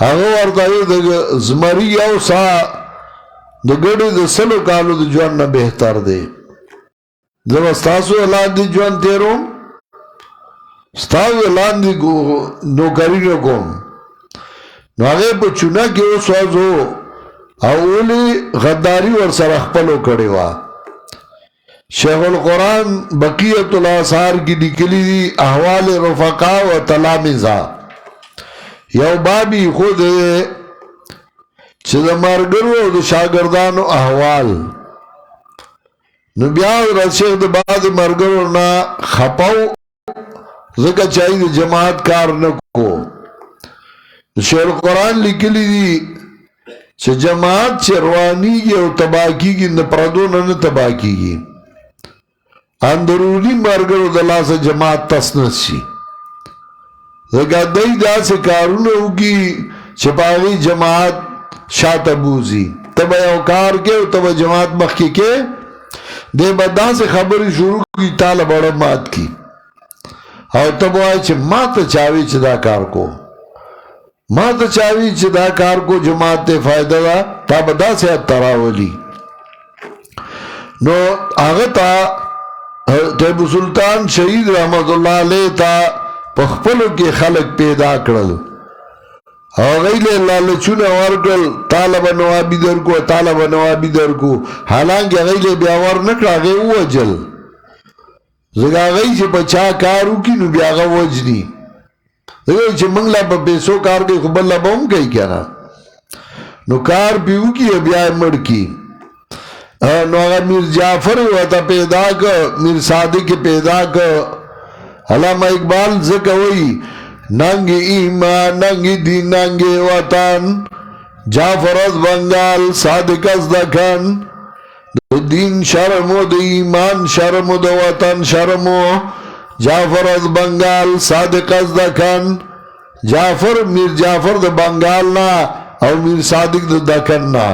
اگو ورطوی دا زمری یو سا دا گڑی دا سلو کالو دا جوان نا بہتر دے جب استاسو اعلان دی جوان تیروں استاسو اعلان دی نوکری نکوم نو آگے پا چونا کی او سوازو اولی غداری ورسر اخپلو کڑی وا شیخ القرآن بقیت الاثار کی نکلی دی احوال رفقا و تلامزا یو بابی خود چه دا مرگرو و دا شاگردانو احوال نو بیاد رد شیخ دا بعد مرگرو نا خپاو ذکر چاہی دا جماعت کار نکو شیخ القرآن لکلی دی چه جماعت چه روانی گی او تباکی گی نپردو نن تباکی گی اندرونی مرگرو دلا سے جماعت تسنس شی ذکر دی دا سے کارون ہوگی چپاگی جماعت شاعت بوزی تب اوکار کے تب جماعت مخی کے دے بدا سے خبری شروع کی تالا بڑا مات کی اور تب آئے چھ مات چاوی چھ دا کار کو مات چاوی چھ دا کار کو جماعت تے فائدہ دا تا بدا سے اتراولی نو آغتا ٹیپو سلطان شہید رحمت اللہ علیہ تا پخپلو کے خلق پیدا کرل غیلے لالچون ورکل طالب نوابی در کو طالب نوابی در کو حالانکہ غیلے بیاور نکڑا غی وجل زگا غی چھ پچا کارو کی نو بیاغا وجنی زگا چھ منگلا پا پیسو کار کے خبر لباؤں کئی کیا نا نو کار پیو کی بیائی مڑ کی نو اگر میر جعفر ہوتا پیدا کا میر صادق پیدا کا علامہ اقبال ذکر ہوئی ننگی ایمان ننگی دین ننگی وطن جعفر از بنگال صادق از دکن دین شرمو دا ایمان شرمو دا وطن شرمو جعفر از بنگال صادق از دکن جعفر میر جعفر دا بنگال نا او میر صادق دا دکن نا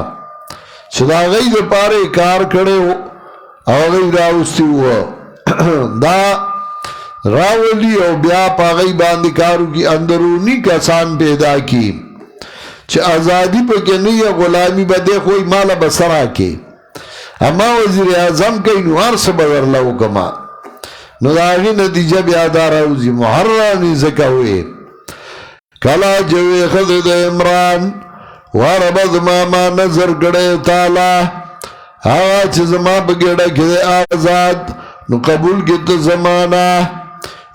چدا غی دا پارے کار کڑے او غی راوستی ہوا دا راولی او بیا پاگئی باندکارو کی اندرونی کسان پیدا کی چھ آزادی پا کنی غلامی با دے خوئی مالا بسرا کے اما وزیر اعظم کئی نوار سبگر لو کما نو داغی نتیجہ بیادار اوزی محرانی زکا ہوئے کلا جوے خد عمران واربد ماما نظر گڑے تالا آغا چھ زمان بگیڑا کدے آزاد نو قبول کت زمانہ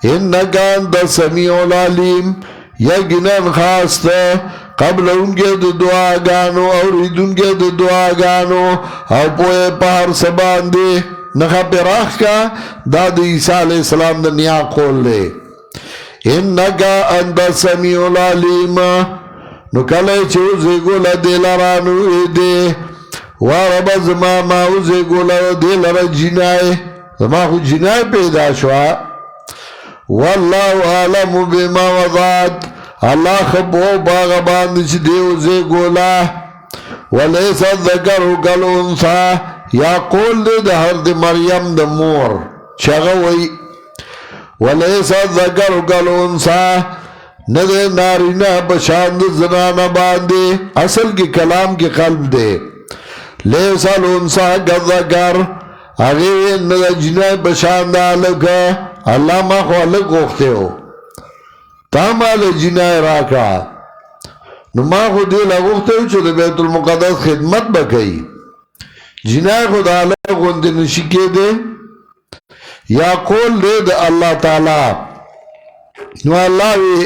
انکا انت سمیع العلیم یقیناً خاص قبل ان کے دعا گانو اور ان کے دعا گانو اور پوئے پار سبان دے نخا پیراخ کا داد عیسیٰ علیہ السلام دا نیا قول لے انکا انت سمیع العلیم نو کلے چوزے گولا دے لرانو دے وارب زماما اوزے گولا دے لر جنائے زما خود جنائے پیدا شوا واللہ عالم بما وضعت اللہ خبو باغ باندش دیو زے گولا ولیسا ذکر کالونسا یا قول دے دا حضرت مریم دا مور چگوئی ولیس الذکر کالانثی ندے نارینا بشاند زنانا باندے اصل کی کلام کی قلب دے لیس الانثی کالذکر اگر ندے جنہ بشاند آلکا اللہ ما خوالک اختے ہو تامال جنہ راکا نو ما خود دیل اختے ہو چھو دے بیت المقدس خدمت بکئی جنہ خود آلک اندے نشکے دے یا قول دے دے اللہ تعالی نو اللہ وی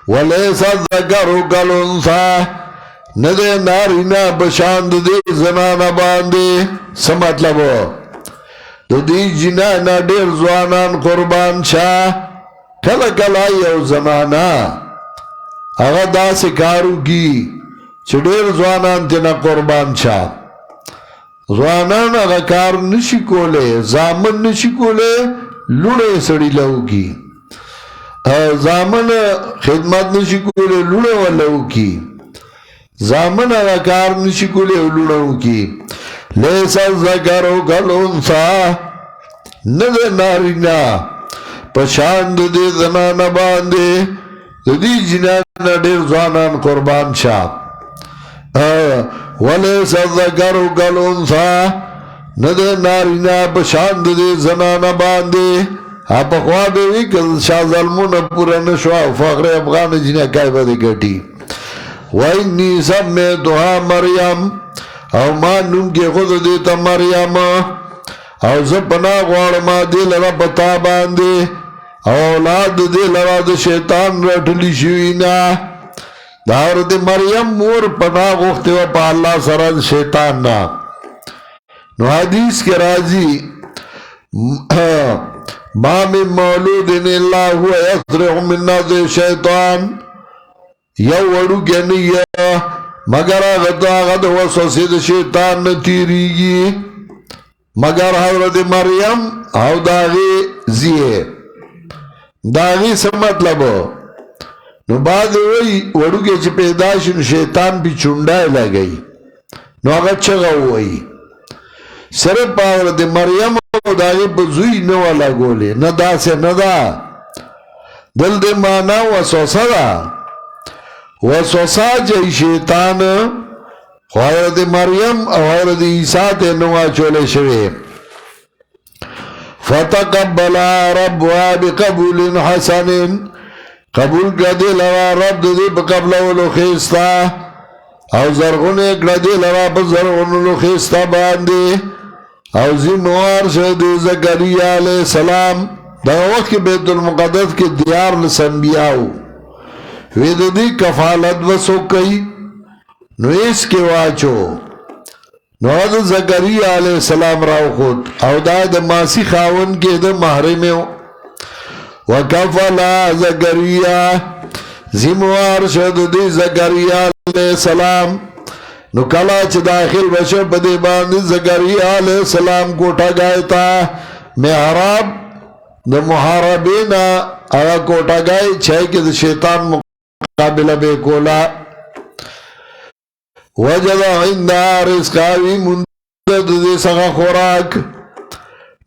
وَلَيْسَ الذَّكَرُ كَالْأُنثَىٰ ندے نارینا بشاند دے زنانا باندے سمطلب ہو تو دی جنانا دیر زوانان قربان شاہ کلا کلا یو زنانا اگا دا سکارو کی چھ دیر زوانان تینا قربان شاہ زوانان اگا کار نشی کولے زامن نشی کولے لوڑے سڑی لہو کی زامن خدمت نشی کولے لوڑے والہو کی زامن اگا کار نشی کولے لوڑو کی لیسا الذکر کالانثی ندے نارینا پشاند دے زنانا باندے دی جنانا دیر زوانان قربان شاہ ولیس الذکر کالانثی ندے نارینا پشاند دے زنانا باندے آپ خوابے وی کہ شاہ ظلمون پورا نشوا فخر افغان جنہ کائی بدے گٹی وَإِنِّي سَمَّيْتُهَا مریم او ما نم کے خود دیتا مریم او زپنا غوارما دل رب تاباندے اولاد دل رب شیطان رٹلی شوینا دار دے مریم مور پنا غوختے و پا اللہ سرد شیطان نا نو حدیث کے رازی ما من مولود اللہ ہوا یسرع من نظر شیطان یو وڑو گینی مگر آغد وسوسی دا شیطان نتیریگی مگر حضرت مریم او داغی زیے داغی سے مطلب نو بعد وی وڑو کے چھ پیداشن شیطان پی چونڈائے لگئی نو آغا چگا ہوئی صرف حضرت مریم او داغی پا زوی نوالا گولے ندا سے ندا دل دے مانا وسوسا دا وسوسا جای شیطان حضرت مریم او حضرت عیسیٰ تے نوا چولے شوے فتقبلا ربها بقبول حسن قبول کردی لوا رب دی بقبل اولو خیستا او زرغن اکردی لوا بزرغن اولو خیستا باندی او زموار شدی زکریہ علیہ السلام دا وقت بیت المقدس کے دیار لسنبیاؤ وید دی کفالت وسو کئی نو اس کے واچو نو دا زکریہ علیہ السلام راو خود او دا دا ماسی خاون کے دا محرمیو وکفلا زکریہ زموار شد دی زکریہ علیہ السلام نو کلا چھ داخل بشر بدے باندی زکریہ علیہ السلام کوٹا گئے تا محراب دا محاربین آیا کوٹا گئے چھے کہ دا شیطان مقابلہ بے کولا وجد عندہ رزقاوی مندد دے سغا خوراک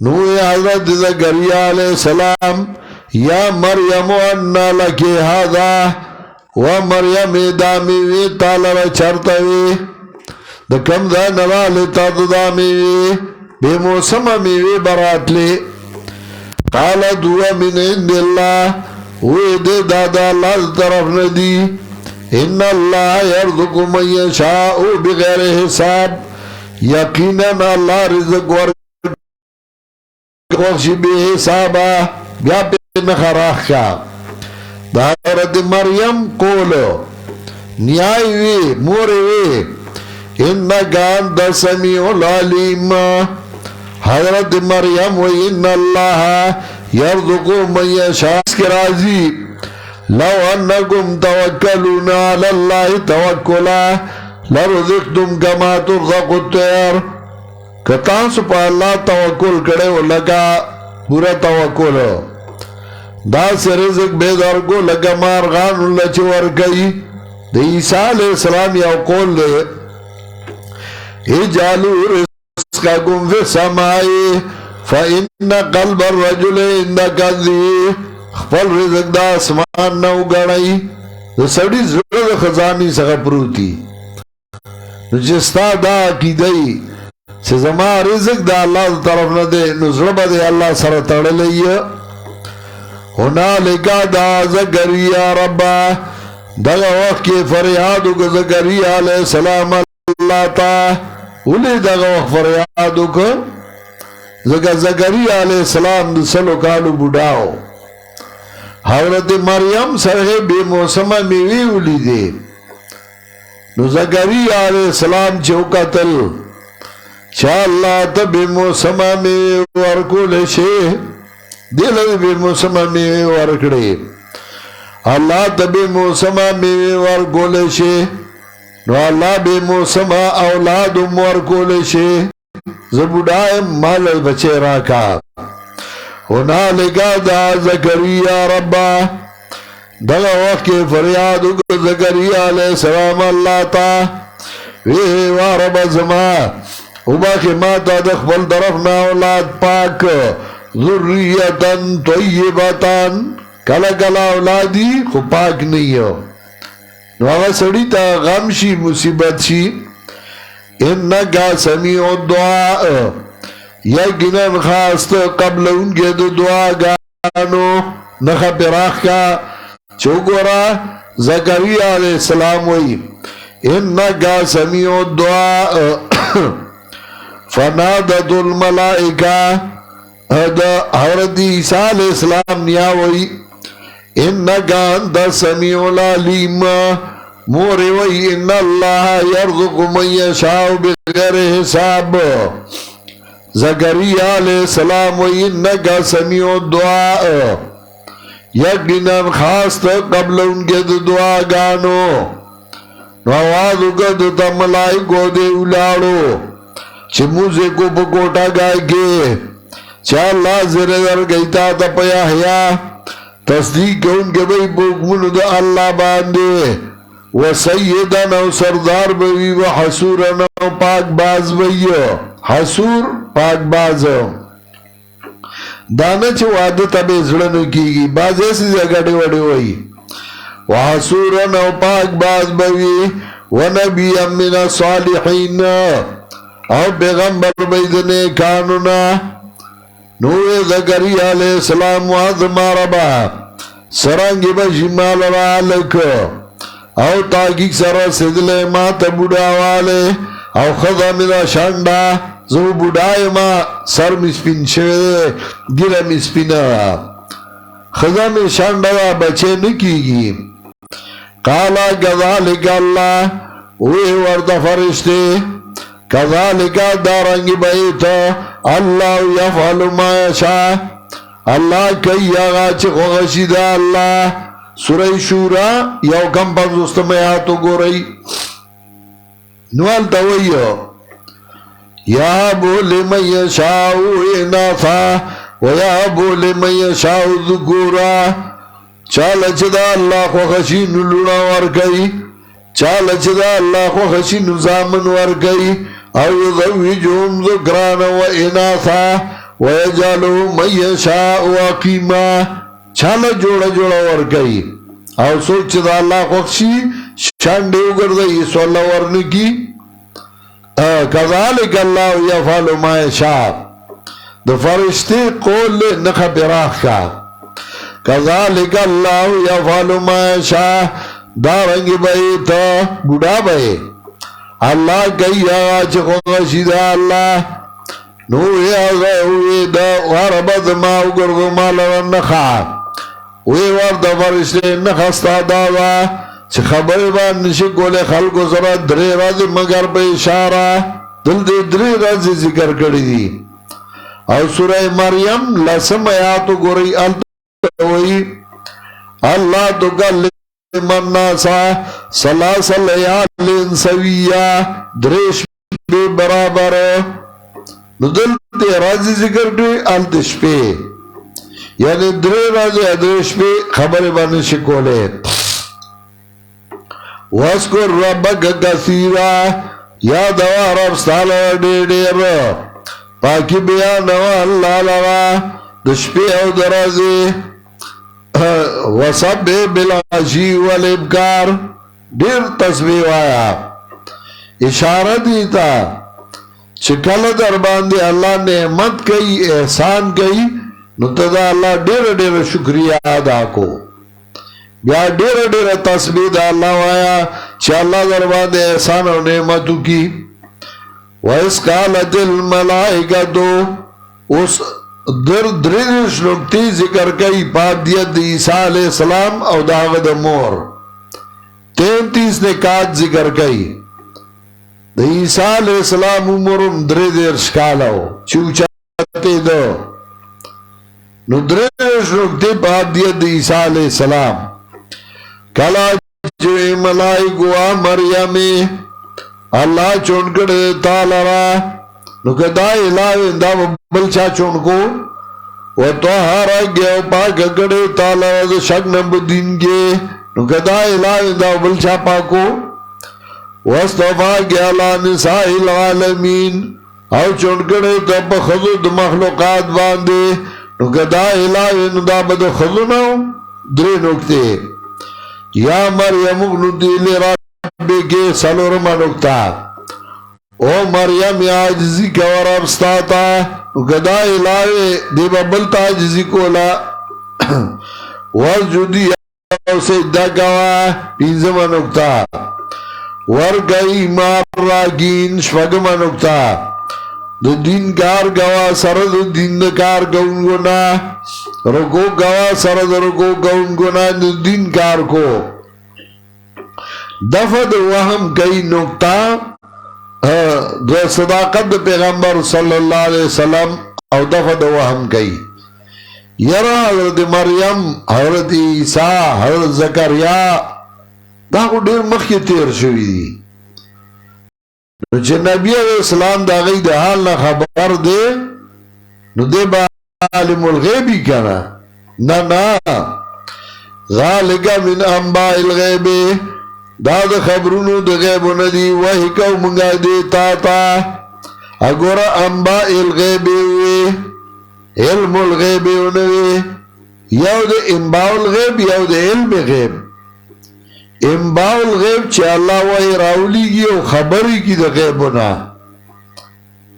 نوی حضرت زکریہ علیہ السلام یا مریم انا لکی حادا و مریم دامی وی تالر چرتوی دا کم دا نوالی تا دامی وی بے موسم میوی برات لی قال دعا من عند اللہ وی دے دادا اللہ طرف ندی ان اللہ یرزق من یشاء بغیر حساب یقیناً اللہ رزق ورخش بے حسابا بیا پہ نخراخ کا دا حضرت مریم قولو نیائی وی موری وی انکا انت سمیع العلیم حضرت مریم و ان اللہ یرزق من یشاء اس کے راضی لو انکم توکلون علی اللہ توکلا لرزقتم کما ترزق الطیر کتانسو پا اللہ توکل کرے و لگا پورا توکل دا سے رزق بیدار کو لگا مارغان اللہ چور گئی دا عیسیٰ علیہ السلام یا قول دے اجالو رزقکم فی سمائی فإن قلب الرجل عندك ذی خپل رزق دا اسمان نو گڑی دا سڑی زرد خزانی سگا پروتی نو جستا دا عقیدئی چه زمان رزق دا اللہ دا طرف ندے نو زرب دے اللہ سر تڑلی هنالکا دا زکریا ربا دغا وقت کی فریادو کا زکریا علیہ السلام اللہ تا اولی دغا وقت فریادو کا زکریا علیہ السلام دسلو کالو بڑاو حضرت مریم سرح بے موسمہ میوی اولی دے نو زکریا علیہ السلام چوکتل چا اللہ تا بے موسمہ میوی ورکول شے دل بے موسمہ میوی ورکڑے اللہ تا بے موسمہ میوی ورکول شے نو اللہ بے موسمہ اولاد ورکول شے زبودائے مال بچے راکا ہنالکا دا زکریا ربا دغا وقت کے فریادو کو زکریا علیہ السلام اللہ تا وی وارب زمان اوبا کے ماتا دخبل طرفنا اولاد پاک ذریتن طیبتن کلا کلا اولادی خو پاک نہیں ہو نو آغا سڑی تا غم شی مصیبت شی انکا سمیع الدعاء یقیناً خواست قبل ان کے دو دعا گانو نخا پراخ کا چوکورا زکریا علیہ السلام وی انکا سمیع الدعاء فنادت الملائکہ حضرت عیسیٰ علیہ السلام نیاوئی انکا انت سمیع العلیم موری وی ان اللہ یرزق من یشاء بغیر حساب زکریا علیہ السلام وی انکا سمیع الدعاء یقیناً خواست قبل ان کے دعا گانو نو آوازو کدو تا ملائکو دے اولاڑو چھ موزے کو پکوٹا گائے گے چا اللہ زر در گئیتا تا پیا حیا تصدیق ان کے بھئی بکمنو دا اللہ باندے و سیدن و سردار بھئی و حسورن و پاک باز بھئی حسور پاک باز دانا چھ وعدتا بے زڑنو کی گی باز ایسی زگڑے وڑے ہوئی و حسورن و پاک باز بھئی و نبی من صالحین او پیغمبر بیدنے کانونا نوے زکریا علیہ السلام وعظم ربا سرانگی بشی مال رالک او تاکیک سر سدلے ما تبودا والے او خضا میرا شانڈا زو بودائے ما سر مسپین شوئے گرہ مسپینا خضا میں شانڈا بچے نکی گی قالا کذالک اللہ اوہ ورد فرشتے کذالک دارنگی بیتا اللہ یفعل ما یشاء اللہ کئی آغا چکو غشیدہ اللہ سورہ شورا یو کم پنزوستم آیاتو گو رئی نوال تویو یابو لمن یشاؤ اناثا ویابو لمن یشاؤ ذکورا چالچ دا اللہ خو خشین لونا ورکی چالچ دا اللہ خو خشین زامن ورکی او یضوجهم ذکرانا و اناثا ویجالو من یشاء وقیما چالا جوڑا جوڑا ورکی او سوچ دا اللہ خوخشی شانڈے اگردائی سو اللہ ورنکی کذالک اللہ یفعل ما یشاء دا فرشتے قول نخا براخ کا کذالک اللہ یفعل ما یشاء دارنگی بیتا بڑا بے اللہ کئی آج خوشی دا اللہ نوی آغا ہوئی دا واربت ما اگردو مالا نخا وی ورد فرشتے نخستا دادا چھ خبری بان نشکولے خلقو سرا دری رازی مگر پہ اشارہ دل دے دری رازی ذکر کردی دی او سورہ مریم لسم آیاتو گوری التوئی اللہ تو کل من ناسا سلاسل یالین سویہ دریش بے برابر دل دے رازی ذکر کردی التش پہ یعنی دری رازی ادریش پہ خبری بان نشکولے وَاسْكُرْ رَبَّكَ كَثِيرًا یاد ہوا رب ستالا دیر پاکی بیانو اللہ لرا دشپی او درازی وسبح بالعشی والابکار دیر تسبیح آیا اشارہ دیتا چکل در باندے اللہ نعمت کئی احسان کئی نتدا اللہ دیر دیر شکریہ ادا کو بیا دیر دیر تسبیح دا اللہ آیا چا اللہ در باندے احسان و نعمتو کی وَإِذْ قَالَتِ الْمَلَائِكَةُ اس در دردش نکتی ذکر کئی پادیت عیسیٰ علیہ السلام او داغد مور 33 نکات ذکر کئی عیسیٰ علیہ السلام عمرم دردش کالاو چوچاتے دو نو دردش نکتی پادیت عیسیٰ علیہ السلام کلا جو ملائکو مریمی اللہ چون کڑے تالارا نو کدا الہی دا بلچا چون کو و توہارا گیا پاک کڑے تالارا دا شک نمبر دین کے نو کدا الہی دا بلچا پاکو واستفا گیا لا نساء العالمین او چون کڑے تب خضو مخلوقات باندے نو کدا الہی دا بد خضو نو درے نکتے یا مریم اغنودی لرابی کے سلورما نکتا او مریم یا عجزی کا ورب ستاتا گدا الہی دیبا بلتا عجزی کولا وزجدی او سجدہ کوا پینزما نکتا ورگئی مار راگین شفگما نکتا دو دین کار گوا سرد دین کار گونگونا رکو گوا سرد رکو گونگونا دو دین کار کو دفد وهم کئی نکتا دو صداقت پیغمبر صلی اللہ علیہ وسلم او دفد وهم کئی یرا حضرت مریم حضرت عیسیٰ حضرت زکریا دا کو دیر مخی تیر شوی دی نو چه نبی علیہ السلام دا غی دا حال نا خبر دے نو دے با عالم الغیبی کنا نا ذالکا من انباء الغیبی دا دا خبرونو دا غیبو ندی وحی کو منگا دیتا تا اگورا انباء الغیبی ہوئے علم الغیبی ہوئے یو دا انباء الغیب یو دا علم غیب انباء الغیب چه اللہ وحی راولی کی او خبری کی دا غیبونا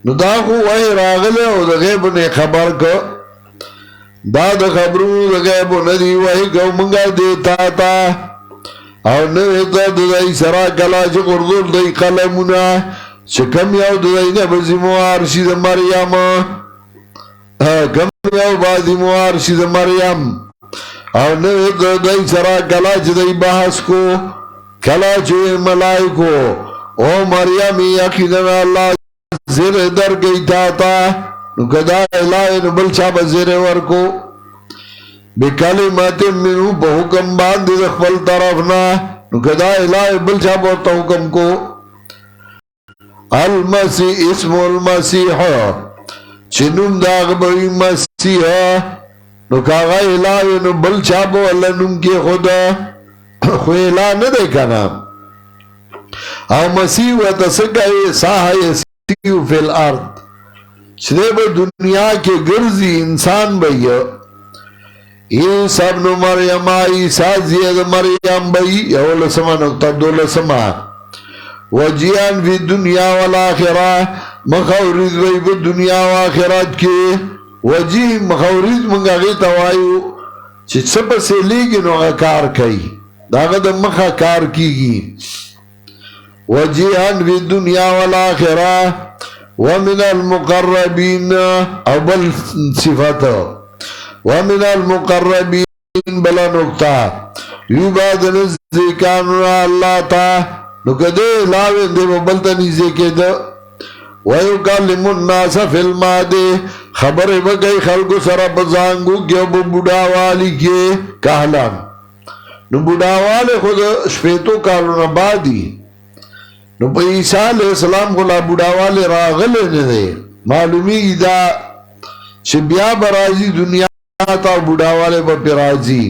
نو دا خو وحی راغلے او دا غیبونے خبر کو دا دا خبرونو دا غیبو ندی وحی کو منگا دیتا تا او نویتا دائی سرا کلا چه قردول دائی قلمونا چه کم یاو دائی نبزی موارشی دا مریم کم یاو بازی موارشی دا مریم او نویتا دائی سرا کلا چه دائی بحث کو کلا چه ملائکو او مریم یقیدن اللہ زیر در گئی تاتا نو کدا الہی نو بلچا بزیر ورکو بکلمات منو بحکم باندی دخفل طرفنا نو کدا الہی بلچا بورتا حکم کو المسیح اسم المسیح چنم داغ بوی مسیح نو کاغا الہی نو بلچا بو اللہ نم کی خدا خو الہ ندے کنا او مسیح و تسکای ساہا یسیو فی الارد چنے با دنیا کے گرزی انسان بھئیو عیسیٰ ابن مریم عیسیٰ زید مریم بئی یو لسما نکتا دو لسما وجیان فی دنیا والآخرہ مخورید بئی با دنیا والآخرت کے وجی مخورید منگا غیتا وائیو چی سب سے لیگی نو کار کئی داغد مخا کار کی گی وجیان فی دنیا والآخرہ ومن المقربین اول صفتا ومن المقربین بلا نکتا یوباد نزدیکانونا اللہ تا نکدے لاوین دے مبلتا نیزے کے دا ویوکالم الناس فی المادے خبر بگئی خلقو سرا بزانگو کیا بڑاوالی کے کہلان نو بڑاوالی خود شفیتو کالونا بادی نو پا عیسیٰ علیہ السلام کو لا بڑاوالی راغلے ندے معلومی دا چھ بیا برازی دنیا تا بڑاوالے با پیرازی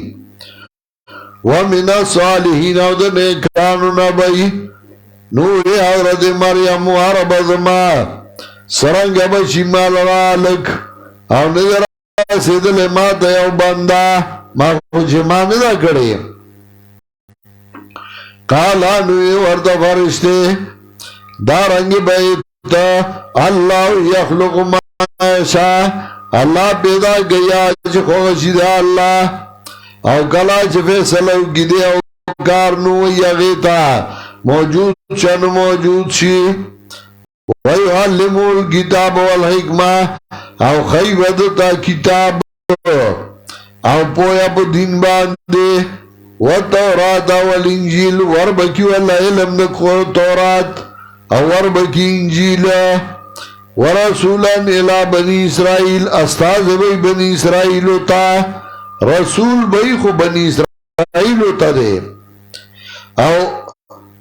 ومن الصالحین او دا نیکانو نبی نوی حضرت مریم عرب ازما سرنگ بشی مال رالک او ندر رسیدل ما تا یو بندا ما خوچی ما ندا کڑی قالا نوی ورد فرشتے دارنگی بیتا اللہ یخلق ما شاہ اللہ پیدا گیا چی خوشی دا اللہ او کلا چی فیصلو کی دے او کارنو یغیتا موجود چن موجود شی وَيُعَلِّمُ الْكِتَابَ وَالْحِكْمَةِ او خیبدتا کتاب او پویا پا دین باندے والتورات والانجیل وربکی واللہ علم نکو تورات او وربکی انجیل ورسولا الى بنی اسرائیل استاذ بی بنی اسرائیلو تا رسول بی خو بنی اسرائیلو تا دے او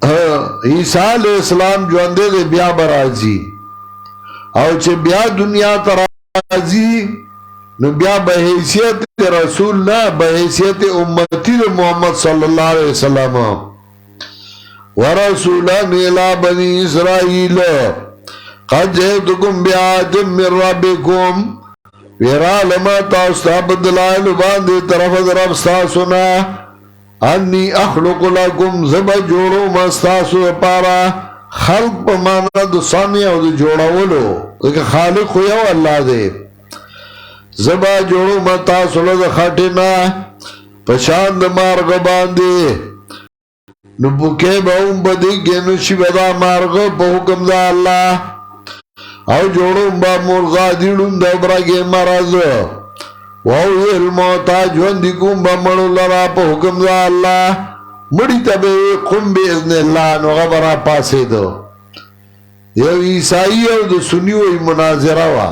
عیسیٰ علیہ السلام جو اندے دے بیا برازی او چه بیا دنیا ترازی نو بیا بحیثیت رسول نا بحیثیت امتی محمد صلی اللہ علیہ وسلم ورسولا الى بنی اسرائیل قد جئتکم بیعات من ربکم ویرالما تاستا بدلائل باندے طرف درب ستاسونا انی اخلق لکم زبا جوڑو مستاسو پارا خلق پا مانا دو ثانی او دو جوڑا ولو لیکن خالق خویاو اللہ دے زبا جوڑو مستاسو لد خٹنا پشاند مارگ باندے نو بکے با ام بدی گینو شی بدا مارگ پا حکم دا اللہ او جوڑو با مرغا دیڑون دا برگی مرض وَوْهِ الْمَوْتَى جوندی کم بمڑو لرا پا حکم دا اللہ مڑی تبے قم بی اذن اللہ نو غبرا پاسے دو یو عیسائی او دو سنیوی مناظرہ وا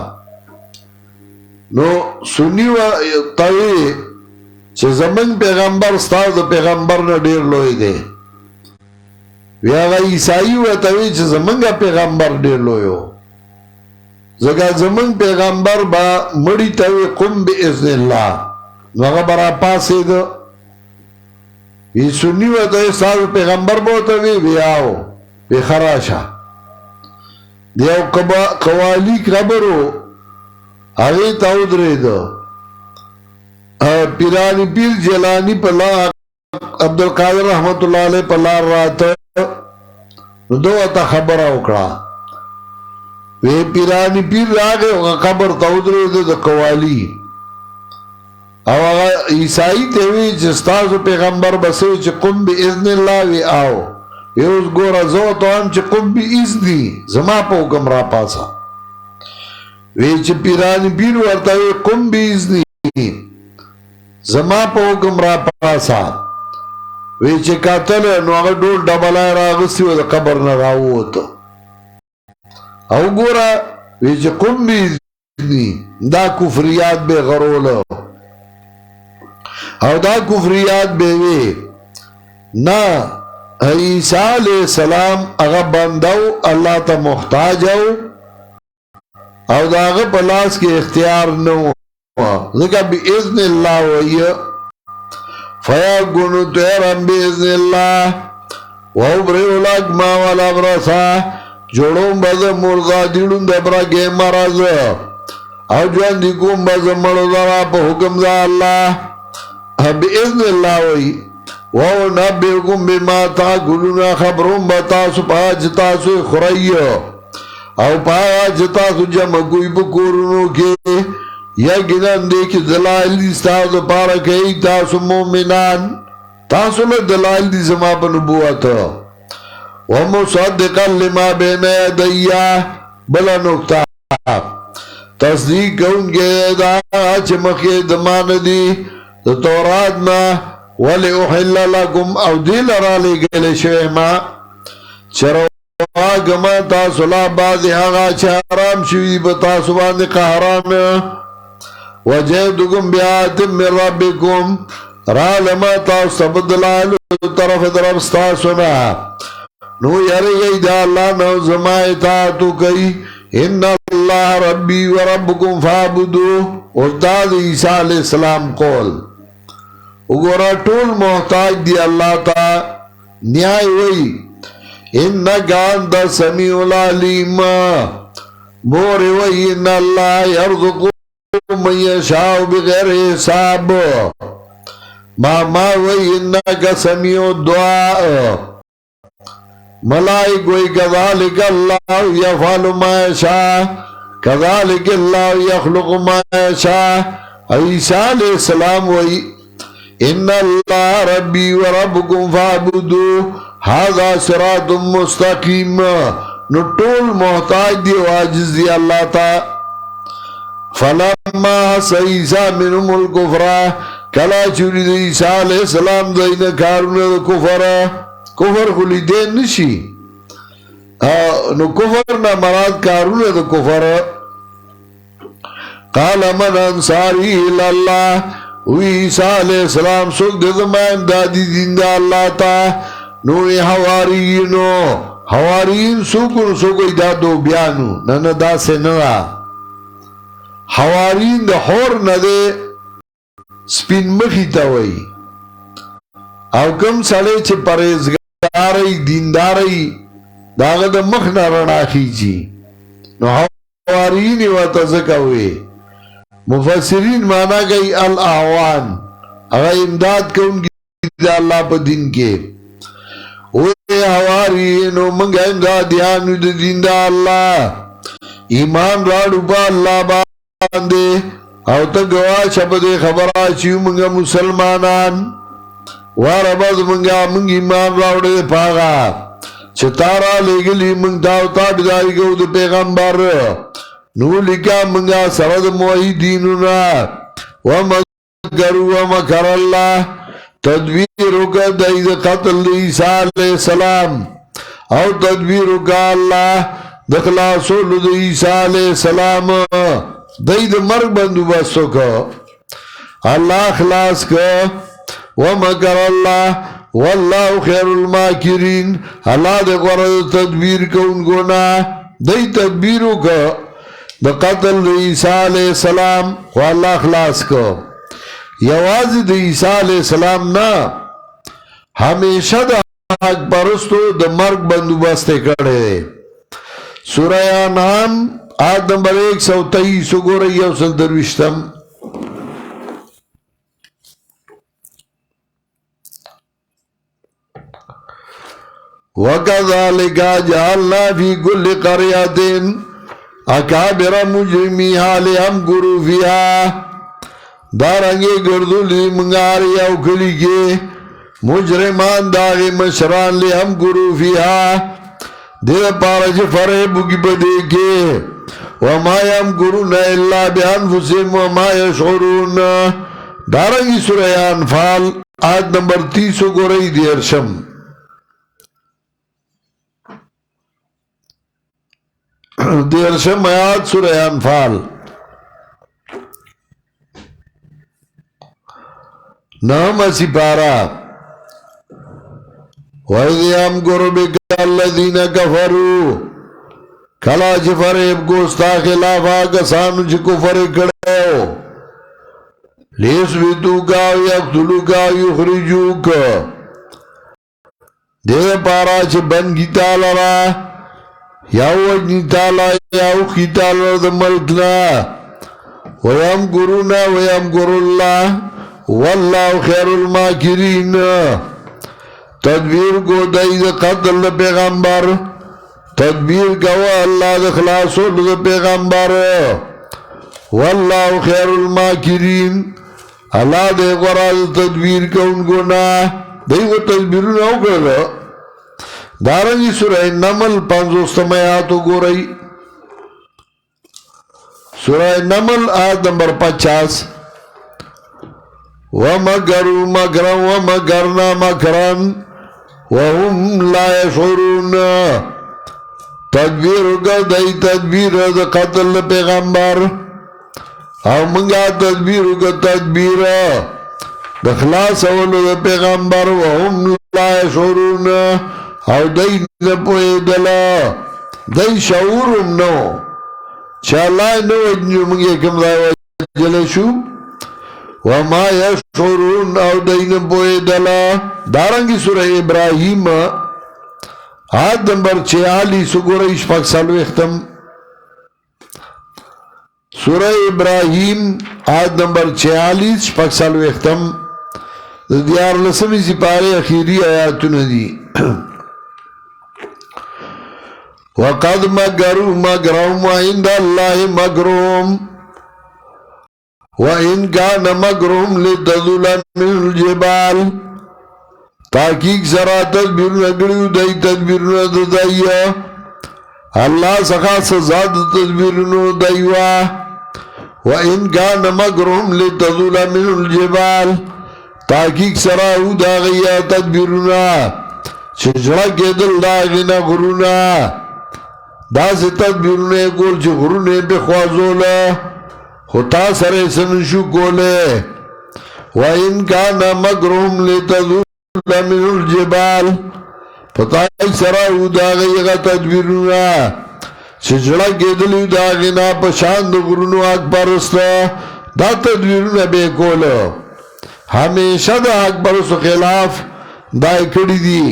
نو سنیو تاوی چه زمن پیغمبر ستاو دو پیغمبر نو دیر لوئی دے ویاغا عیسائی و تاوی چه زمن کا پیغمبر دیر لوئیو زگا زمن پیغمبر با مڑی تاوی قم بی اذن اللہ نوغا برا پاسی دو وی سنی و تاوی ساز پیغمبر بو تاوی بی آو بی خراشا دیو قوالی قبرو آگئی تاو دری دو پیرانی پیر جلانی پلا عبدالقادر رحمت اللہ علیہ پلا راتا دو اتا خبر اوکڑا وی پیرانی پیر راگے وگا قبر تاودرے دے دا قوالی او اگا عیسائی تیوی جستازو پیغمبر بسوی چی قم بی اذن اللہ وی آو وی اس گورا زو تو ہم چی قم بی اذنی زما پا حکم را پاسا وی چی پیرانی پیر ورطا وی قم بی اذنی زما پا حکم را پاسا وی چی قاتل نو اگا ڈول ڈبلای راغستی و دا قبر نراووتا او گورا ویچ قم بیزنی دا کفریات بے غرولو او دا کفریات بے وی نا عیسیٰ علیہ السلام اگا بندو اللہ تا محتاجو او دا اگا پلاس کے اختیار نو ذکر بی اذن اللہ وی فیاگونو تیرم بی اذن اللہ وابریو لگما والابرسا جوڑوں بز مرغا دیڑون دبرا گے مرض او جوان دیکون بز مرو ذرا پا حکم دا اللہ بی اذن اللہ وی وو نبیکم بما تاکلون خبرون بتاسو پاچ تاسو خرئی او پاچ تاسو جمع کوئی بکورنو کے یا گنان دیکھ دلائل دیستاسو پارا کئی تاسو مومنان تاسو لدلائل دی زما بنبوتا ومصدقا لما بین یدیا بلا نکتا تصدیق کون کے دا چمکی دمان دی تورات نا ولی احل لکم او دیل را لے گلے شویما چروا گما تاسولا بازی آغا چارام شوی بتاسو باندی قهران وجیدکم بیاتم من ربکم را لما تاسو بدلائلو طرف دربستاسونا نو یاری گئی دا اللہ نو زمائی تاتو کئی ان اللہ ربی و ربکم فابدو استاد عیسیٰ علیہ السلام قول اگورا طول محتاج دی اللہ تا نیائی وی انکا انتا سمیع العلیم مور وی ان اللہ یرزق من یشاء بغیر حساب ماما وی انکا سمیع الدعاء ملائک وی کذالک اللہ یفعل ما یشاء کذالک اللہ یخلق ما یشاء عیسیٰ علیہ السلام وی ان اللہ ربی و ربکم فعبدو هذا صراط مستقیم نو طول محتاج دی و عاجز دی اللہ تا فلما حس عیسیٰ منهم الکفر کلا چوری دی عیسیٰ علیہ السلام دین کارون دا کفر خلی دین نشی نو کفر نا مراد کارون دا کفر قال من انصاری الاللہ وی عیسیٰ علیہ السلام سوک دے زمان دادی دین دا اللہ تا نوی حواریینو حواریین سوکو دادو بیانو نانا دا سے نرا حواریین دا حور ندے سپین مخی تاوئی او کم سالے چه پریزگاری دینداری داغا دا مخ نرنا خیچی نو حواریین و تزکوئے مفسرین مانا گئی الاعوان اگر امداد کون کی دا اللہ پا دین کے اوے حواریینو منگا امدادیانو دا دین دا اللہ ایمان راڑو پا اللہ باندے او تا گواہ شپدے خبرہ چیو منگا مسلمانان وارباد منگا منگ ایمان راڑے پاگا چھتارا لے گلی منگ تاو تابداری گو دا پیغمبر نو لکا منگا سرد موحیدینونا ومکرو ومکر اللہ تدبیرو کا داید قتل عیسیٰ علیہ السلام او تدبیرو کا اللہ دخلاصولو دا عیسیٰ علیہ السلام داید مرگ بندو بستو کا اللہ خلاص کا ومکر اللہ واللہ خیر الماکرین اللہ دے قرد تدبیر کا انگونا داید تدبیرو کا دا قتل دا عیسیٰ علیہ السلام و اللہ خلاص کو یوازی دا عیسیٰ علیہ السلام نا ہمیشہ دا حق پرستو دا مرگ بندوبستے کڑے سورہ انعام آیت نمبر 123 گو رہی اوصل دروشتم وَكَذَلِكَ جَعَلْنَا فِي كُلِّ قَرْيَةٍ اکابر مجرمیہا لیمکرو فیہا دارنگے گردو لی منگاری او کلی کے مجرمان داغی مشران لیمکرو فیہا دیر پارچ فریبو کی بدے کے وما یمکرون الا بانفسهم وما یشعرون دارنگی سورہ انفال آیت نمبر 30 کو رہی دیرشم دیرشم آیات سورہ انفال نام سپارہ وَإِذْ يَمْكُرُ بِكَ الَّذِينَ كَفَرُوا کلا چھ فریب گوستا خلافا کسانو چھ کفر کڑے ہو لیسبتوکا یقتلوکا یخرجوکا دے پارا چھ بن کی تالارا یاو اجنی تالا یاو کی تالا دا ملکنا وَيَمْكُرُونَ وَيَمْكُرُ اللَّهُ وَاللَّهُ خَيْرُ الْمَاكِرِينَ تدبیر کو دائی دا قتل دا پیغمبر تدبیر کو اللہ دا خلاصو دا پیغمبر واللہ خیر الماکرین اللہ دے قرآن تدبیر کو انکو نا دائی کو تدبیرو ناو کرو دارنگی سورہ نمل 50 آیاتو گو رہی سورہ نمل آیت نمبر 50 وَمَكَرُوا مَكْرًا وَمَكَرْنَا مَكْرًا وَهُمْ لَا يَشْعُرُونَ تدبیر کا دائی تدبیر دا قتل پیغمبر او منگا تدبیر کا تدبیر دا خلاص اولو دا پیغمبر وَهُمْ لَا يَشْعُرُونَ او دائی نپوئے دلا دائی شعورم نو چالائی نو اجنو منگے کم دائی جلشو وما یشعرون او دین بوئے دلا دارنگی سورہ ابراہیم آیت نمبر 46 گورہ اشفاق سالو اختم سورہ ابراہیم آیت نمبر 46 پکسل ویختم دیار لسمی سپارے اخیری آیاتون دی وَقَدْ مَكَرُوا مَكْرَهُمْ وَعِنْدَ اللَّهِ مَكْرُهُمْ وَإِنْ كَانَ مَكْرُهُمْ لِتَزُولَ مِنْهُ الْجِبَالُ تحقیق سرا تدبیرون اگڑیو دائی تدبیرون دائی اللہ سخا سزاد تدبیرون دائیوا وَإِنْ كَانَ مَكْرُهُمْ لِتَزُولَ مِنْهُ الْجِبَالُ تحقیق سرا او دا غیا تدبیرون چجڑا کے دل دا غینا غرونا دا سی تدبیرون کول چی غرون بے خوازولا خطا سرے سنشو کولے وَإِنْ كَانَ مَكْرُهُمْ لِتَزُولَ مِنْهُ الْجِبَالُ فتائی سرا او دا غیغا تدبیرونا چجڑا کے دلی دا غینا پشاند غرونو اکبرستا دا تدبیرونا بے کولو ہمیشہ دا اکبرسو خلاف دائی کڑی دی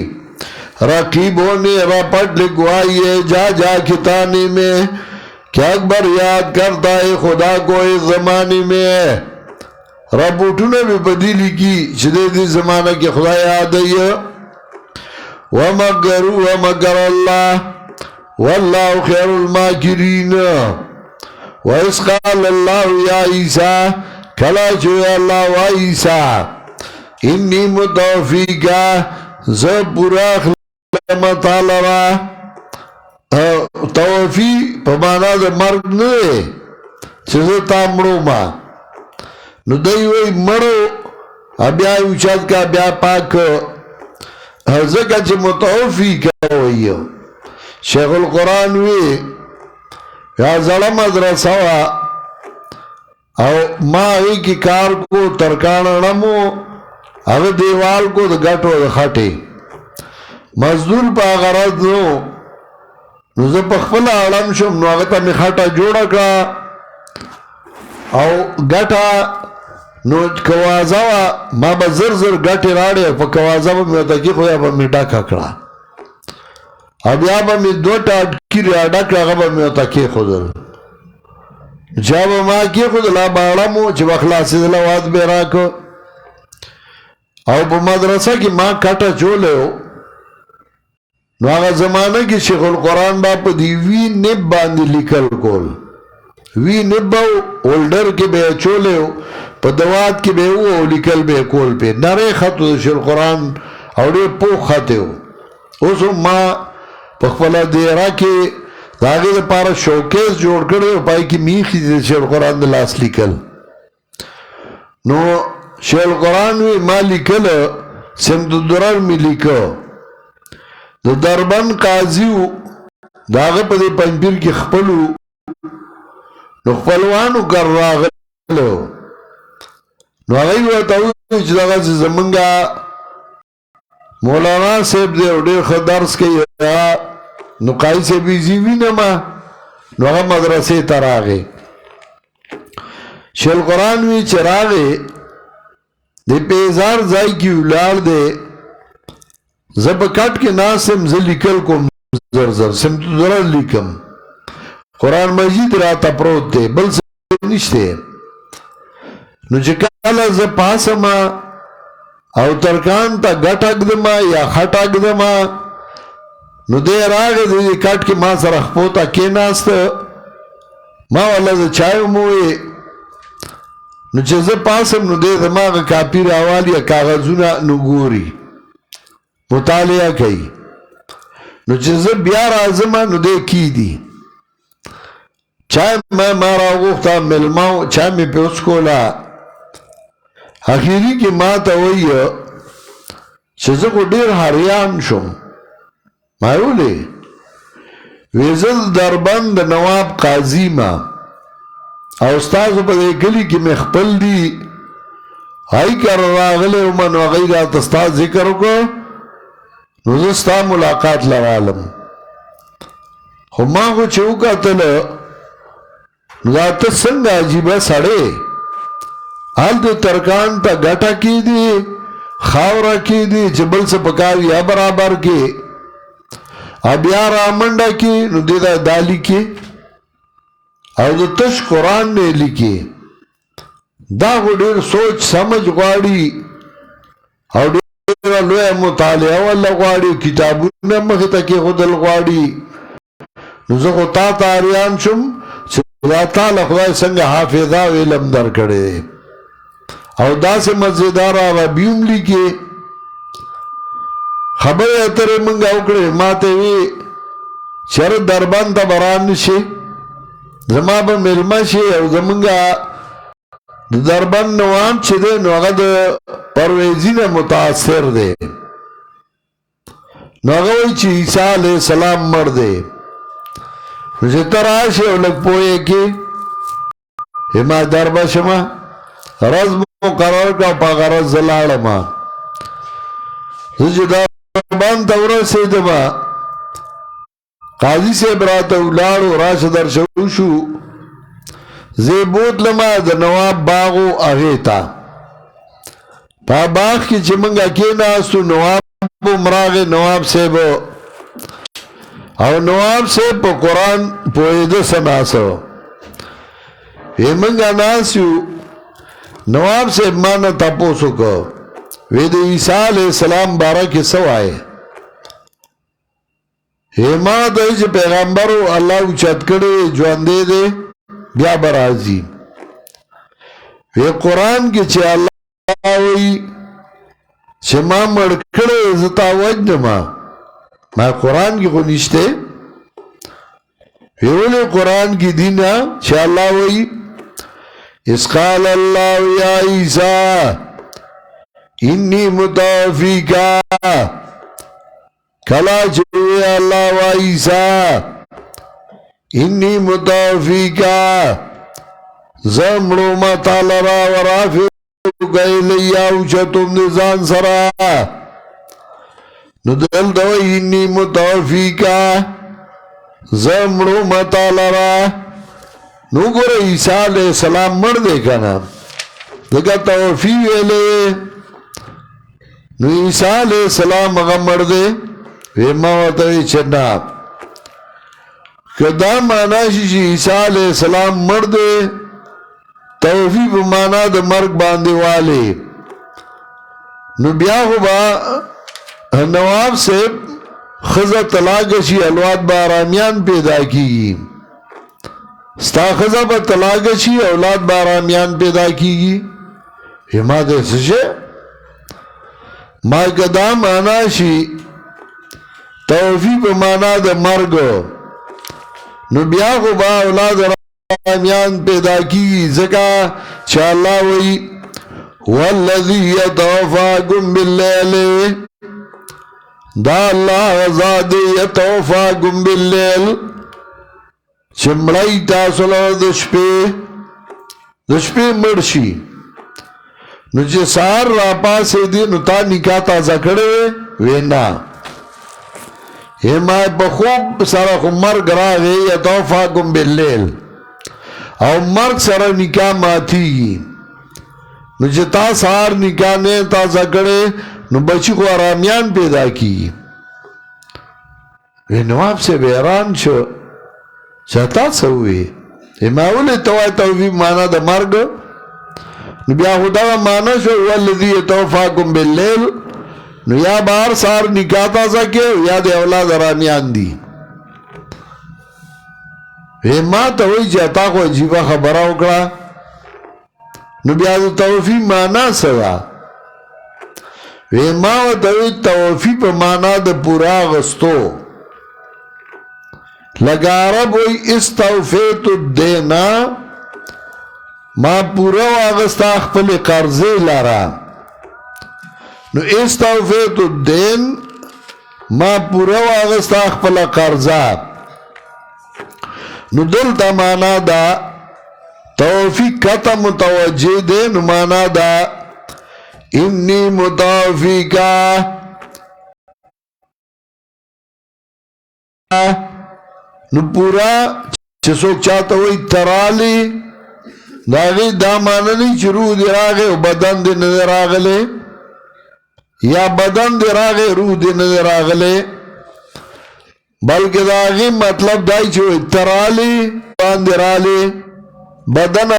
رقیبوں نے رپٹ لگوائی ہے جا جا کتانے میں کہ اکبر یاد کرتا ہے خدا کو اس زمانے میں رپوٹوں نے بھی بدیلی کی چدے دی زمانہ کی خدا یاد ہے وَمَكَرُوا وَمَكَرَ اللَّهُ وَاللَّهُ خَيْرُ الْمَاكِرِينَ وَإِذْ قَالَ اللَّهُ يَا عِيسَىٰ کھلا چھو یا اللہ و عیسیٰ انی متوفیکا زب پورا خلمت آلرا توفی پمانا دا مرگ نوے چیزا تامرو ما نو دیوئی مرو ابیا اوچاد کا بیا پاک زکا چی متوفیکا ہوئی شیخ القرآن وی یا ظلم ادرسوا او ما ایکی کار کو ترکان رمو اگر دیوال کو دا گٹو دا خٹے مزدور پا غرض نو زب پخفل علم شم نو اگتا می خٹا جوڑا کا او گٹا نو کوازاوا ما با زر گٹی راڑے پا کوازاوا می اتاکی خویا با می ڈاکا کرا اب یا با می دو ٹاٹکی ریا ڈاکا غبا می اتاکی خودر جاب ما کی خود لا باڑمو چی بخلاسی دلوات بے راکو او پا مدرسہ کی ما کٹا چولے ہو نو آغا زمانہ کی شیخ القرآن باپ دی وی نب باندی لکل کول وی نب باو اولڈر کی بے چولے ہو پا دوات کی بے او لکل بے کول پہ نرے خط ہو شیخ القرآن او دے پوک خطے ہو اسو ما پخپلا دیرہ کی داگے دا پارا شوکیس جوڑ کرے پائی کی میخی دے شیخ القرآن دا لاس لکل نو شیخ القرآن وی ما لکل سمت درار می لکو دا دربان قاضیو داگے پا دے پنپیر کی خپلو نو خپلوانو کر راغلو نو آگئی واتاوی چی داگا سی زمانگا مولانا صاحب دے او دیر خدرس کے یا نو قائی سے بھی زیوی نما نو اگا مدرسے تر آگے شیخ القرآن وی چراغے دے پیزار زائی کی اولار دے زب کٹ کے ناسم زلکل کو زر سمت درر لکم قرآن مجید راتا پروت دے بل سے نشتے نو چکالا زب پاسما او ترکان تا گٹ اگدما یا خٹ اگدما نو دے راگے دے کٹ کے ما سر اخپوتا کے ناستا ما والا دے چائے موئے نو چیزے پاسم نو دے دماغ کاپی راوالی یا کاغذونا نو گوری مطالعہ کئی نو چیزے بیار آزما نو دے کی دی چائے میں مارا گوختا ملماؤ چائے میں پیوس کولا آخیری کی ماتا ہوئی چیزے کو دیر حریان شم مایولے ویزل دربند نواب قاضی ما او استازو پا دے کلی کی مخپل دی آئی کر راغلے ومن وغیرات استاز ذکر کو نوزستا ملاقات لرالم خماغو چوکا تلو نوزات سنگ عجیبہ سڑے حال دے ترکان تا گٹا کی دی خاورا کی دی جبل سے پکاوی یا برابر کی اب یا رامنڈا کی نو دیدہ دالی کی او د تش قرآن نه لیکي دا خو ډېر سوچ سمجھ غواړي او ډېره لویه مطالعه ولا غواړي کتابونه مخې ته کېښودل غواړي نو زه خو تا ته اریان شم چې دا تا له خدای څنګه حافظه او علم درکړی او داسې مزیدار عربي هم لیکي خبرې اترې موږ وکړې ما ته وی چېرې دربند ته به رانشي زما به مېلمه شي او زمونږ د دربند نواب چې دی نو هغه د پرویزي نه متاثر دی نو هغه وایي چې عیسی علیه السلام مړ دی نو چې ته راشې او لږ پوهې کې ما دربه شمه رز مقرر کړه په هغه رز زه لاړم زه چې دربند ته ورسېدم قاضي صاحب راته ولاړو راشه درشه وشو زه بوتلم د نواب باغ و هغې ته په باغ کې چې موږ کېناستو نواب هم راغی نواب صاحب او نواب صاحب په قرآن پوهېده څه ناسه وی موږ ناست یو نواب صاحب ما نه تپوس وکړ وی د عیسی علیه السلام باره کې څه وایې ما ته چې پیغمبرو الله اوچت کړی ژوندی دی بیا به راځي وی قرآن کې چې الله وایي چې ما مړ کړی زه تا وجنم ما قرآن کې خو نشته وی ولې قرآن کې دي نه چې الله وایي اذ قال الله یا عیسی انی متوفیکا کلا چوئے اللہ و عیسیٰ انی متوفیکا زمڑو متا لرا ورافر گئی لیا اوچتم نزان سرا ندل دوئی انی متوفیکا زمڑو متا لرا نو گو عیسیٰ علیہ السلام مر دے کنا دکا توفی ویلے نو عیسیٰ علیہ السلام اگا مر دے وی ما وطوی چنا که دا مانا شی چی عیسیٰ علیہ السلام مر دے توفی پا مانا دا مرگ باندے والے نو بیا خو با نواب سے خزا طلاقشی الواد با آرامیان پیدا کی ستا خزا با طلاقشی اولاد با آرامیان پیدا کی ما دے سشے ما کدا مانا شی توفی پا مانا دا مرگو نو بیا خو با اولاد آرامیان پیدا کی زکا چا اللہ وی والذی یتوفاکم باللیل دا اللہ ازاد یتوفاکم باللیل چمڑائی تاسولو دشپے مرشی نو چه سار را پاسے دی نو تا نکاح تازہ کڑے وینا ما پا خوب سارا خو مرگ را گئی یتوفاکم باللیل او مرگ سارا نکاح ماتی گی نو چه تا سار نکاح نے تازہ کڑے نو بچی کو آرامیان پیدا کی نواب سے بیران شو چاہتا سوئی اماولی توائی توفیق مانا دا مرگ نو بیا خدا مانا شو والذی یتوفاکم باللیل نو یا بار سار نکاح تازہ کے یا دے اولاد آرامیان دی ما توئی چاہتا کو عجیبہ خبرہ اکڑا نو بیا دا توفیق مانا سوا ما توئی توفیق مانا دا پورا غستو لگا عرب وی استوفیت الدینا ما پورا واغستا اخپل قرضی لارا نو استوفیت الدین ما پورا واغستا اخپل قرضا نو دلتا مانا دا توفیق کتا متوجہ دے نو مانا دا انی متوفیقا نو پورا چسوک چاہتا ہوئی ترالی داغی دا مانا نہیں چی روح دی راغے و بدن دی ندر آگلے یا بدن دی راغے روح دی ندر آگلے بلکہ داغی مطلب دائی چی ہوئی ترالی باندې رالی بدن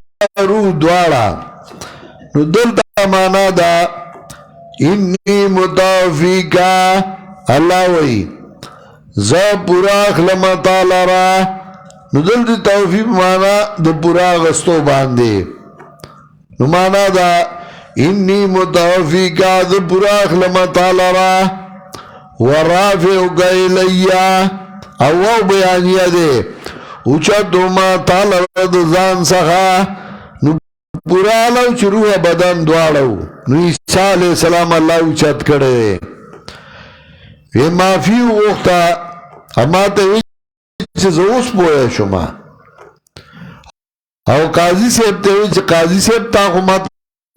روح دواړه نو دلته معنا دا انی متوفیکا الله وی زه پورا اخلم تعالی را نو دلته توفیق معنا د پورا غستو باندې نو معنا دا انی متوفیکا د پورا اخلم تعالی را ورافعک الیا او بیانیه ده اوچتو ما تعالی را د ځان څخه نو پورا لو چې روح بدن دواړو نو عیسی علیہ السلام الله اوچت کړي وی معافی وغوښته اما ته وی چې زه اوس پوه شم او قاضي صاحب ته وی چې قاضي صاحب تا خو ماته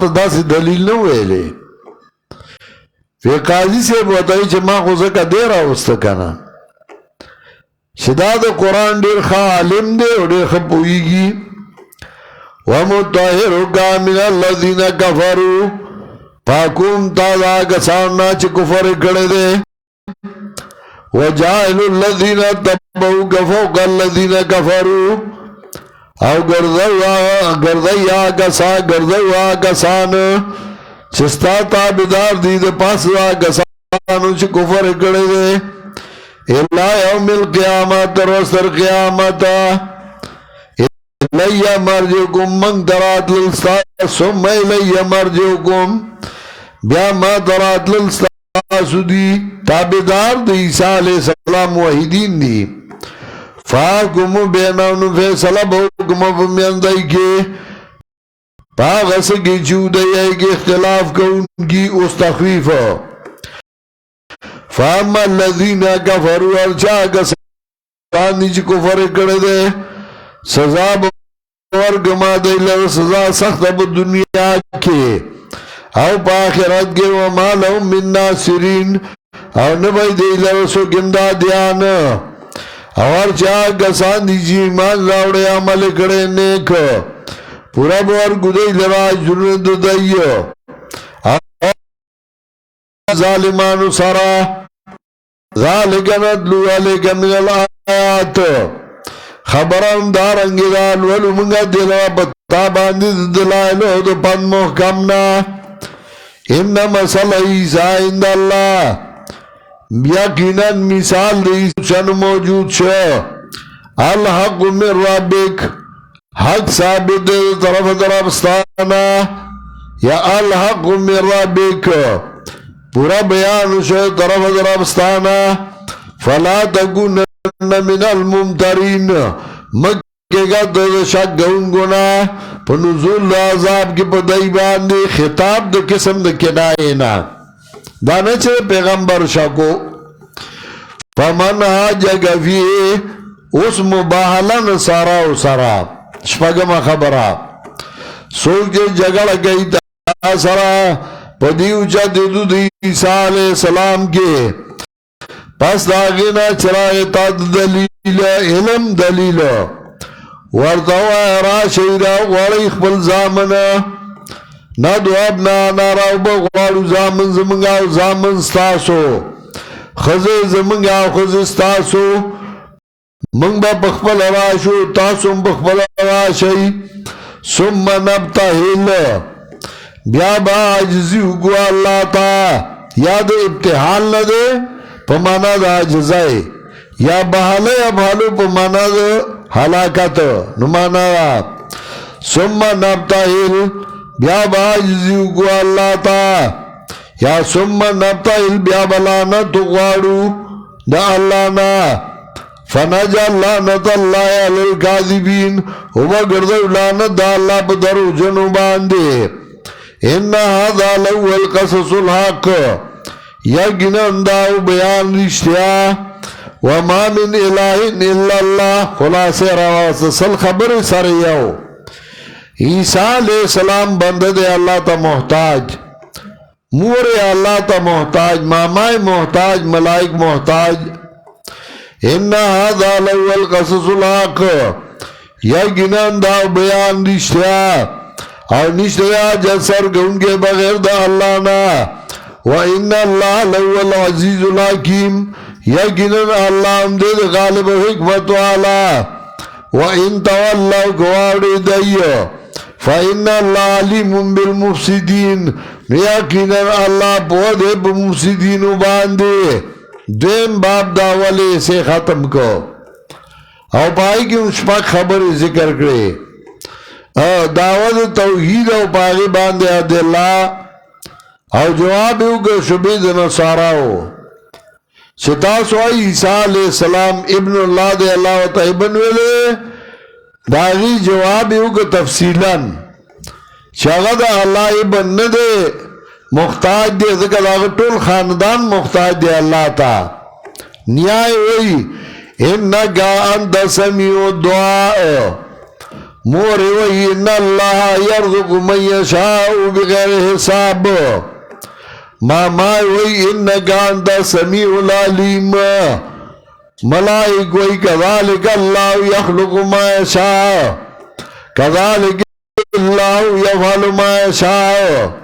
داسې دلیل نه ویلې وی قاضي صاحب ورته وی چې ما خو ځکه دی راوسته که نه چې دا د قرآن ډېر ښه عالم دی او ډېر ښه پوهېږي ومطهرک من الذین کفروا پاکوم تا دا کسان نه چې کفر یې کړی دی وجاعل الذین تبعوک فوق الذین کفروا او ګرځوي هغه کسان چې ستا تابعدار دي د پاس هغه کسانو چې کفر یې کړی دی الی یوم القیامت تر ورځ تر قیامت الی مرجعکم من دراتلل ثم الی مرجعکم بیا ما دراتلل ستاسو دی تابعدار د عیسی علیہ السلام موحدین دی فاحکموا بینهم فیصله به حکم په میندای کې په هغه څه کې چې دوی کې اختلاف کوونکي اوس تخفیف فاما الذین کفروا هرچا کسان چې کفر یې کړی دی سزا به ورکړم دوی له سزا سخته په دنیا کې او په آخرت کې وما لهم من ناصرین او نه به دوی له څوک امدادیان او هرچا کسان دي چې ایمان راوړی عمل کړی نیک پورا به ورکړو دوی لره اجرونه د دوی ظالمانو سره ذالک نتلو علیک من الآیات خبرم دارنگی دا لولو منگا دلوا بتا باندی دلائلو دو پند محکمنا ان مسئلہ عیسیٰ اند اللہ یقینا مثال دی چن موجود شو الحق من ربک حق ثابت طرف ستانا یا الحق من ربک پورا بیان شو طرف ستانا فلا تکونن من الممترین مکے گا دو شک گونگونا پا نزول عذاب کی پا دائی باندی خطاب دا قسم دا کنائینا دانا چھے پیغمبر شکو فمن حاجگ فیه اس مباحلن سارا و سارا شپگم خبرہ سوک جے جگڑ گئی تا سارا پا دیوچا دیدو دی عیسیٰ علیہ السلام کے پس داغینا چراغ تا دلیل علم دلیل ورطاو راشی را غوڑی خبل زامن ندو ابنانا راو بغوارو زامن زمنگاو زامن ستاسو خز زمنگاو خز ستاسو منگ با بخبل راشو تاسو بخبل راشی سم نبتحل بیا با عجزی ہوگو اللہ تا یاد ابتحال ندے پمانا دا عجزائی یا بحالے ابحالو پمانا دا حلاکت نمانا دا سم نبتحل بیا با عجزی ہوگو اللہ تا یا سم نبتحل بیا بلانا تغوارو دا اللہ نا فنجا لعنت اللہ علی الکاذبین وما گردو لعنت دا اللہ پا درو جنو باندے ان هذا لو القصص الحق یقیناً داو بیان رشتیا وما من الہ الا اللہ خلاص رواسل خبر سریو عیسیٰ علیہ السلام بند دے اللہ تا محتاج مور اللہ تا محتاج مامای محتاج ملائک محتاج ان هذا لو القصص الحق یقیناً داو بیان رشتیا اور نشتیا جسر گون کے بغیر دا اللہ نا وَإِنَّ اللَّهَ لَهُوَ الْعَزِيزُ الْحَكِيمُ یقیناً اللہ امدد غالب حکمت والا وَإِن تَوَلَّوْا گواڑی دیو فَإِنَّ اللَّهَ عَلِيمٌ بِالْمُفْسِدِينَ یقینا اللہ پودے بمفسدینو باندے دین باب داولے سے ختم کو او پائی کی شپک خبر ذکر کرے دعوت توحید او پاگی باندے عدلہ او جوابیو کے شبید نصاراو ستاسو عیسیٰ علیہ السلام ابن اللہ دے اللہ و طیبن ویلے داغی جوابیو کے تفصیلاً شاگد اللہ ابن ندے محتاج دے ذکر آگا طول خاندان محتاج دے اللہ تا نیائے وی انکا انت سمیع الدعاء موری وی ان اللہ یرزق من یشاء بغیر حساب مامائی وی انکا انت سمیع العلیم ملائک وی کذالک اللہ یخلق ما یشاء کذالک اللہ یفعل ما یشاء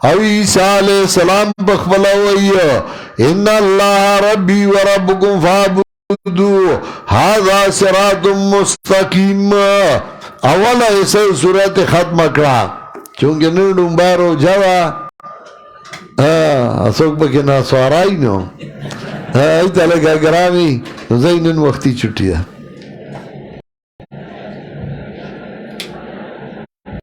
او عیسیٰ علیہ السلام بخبلا وی ان اللہ ربی و ربکم فعبدو هذا صراط مستقیم اولا اسے صورت ختم کرا چونکہ نردن بارو جوا اسوک بکی ناسوارائی نو ایتا لگا گرامی زینن وقتی چھٹی ہے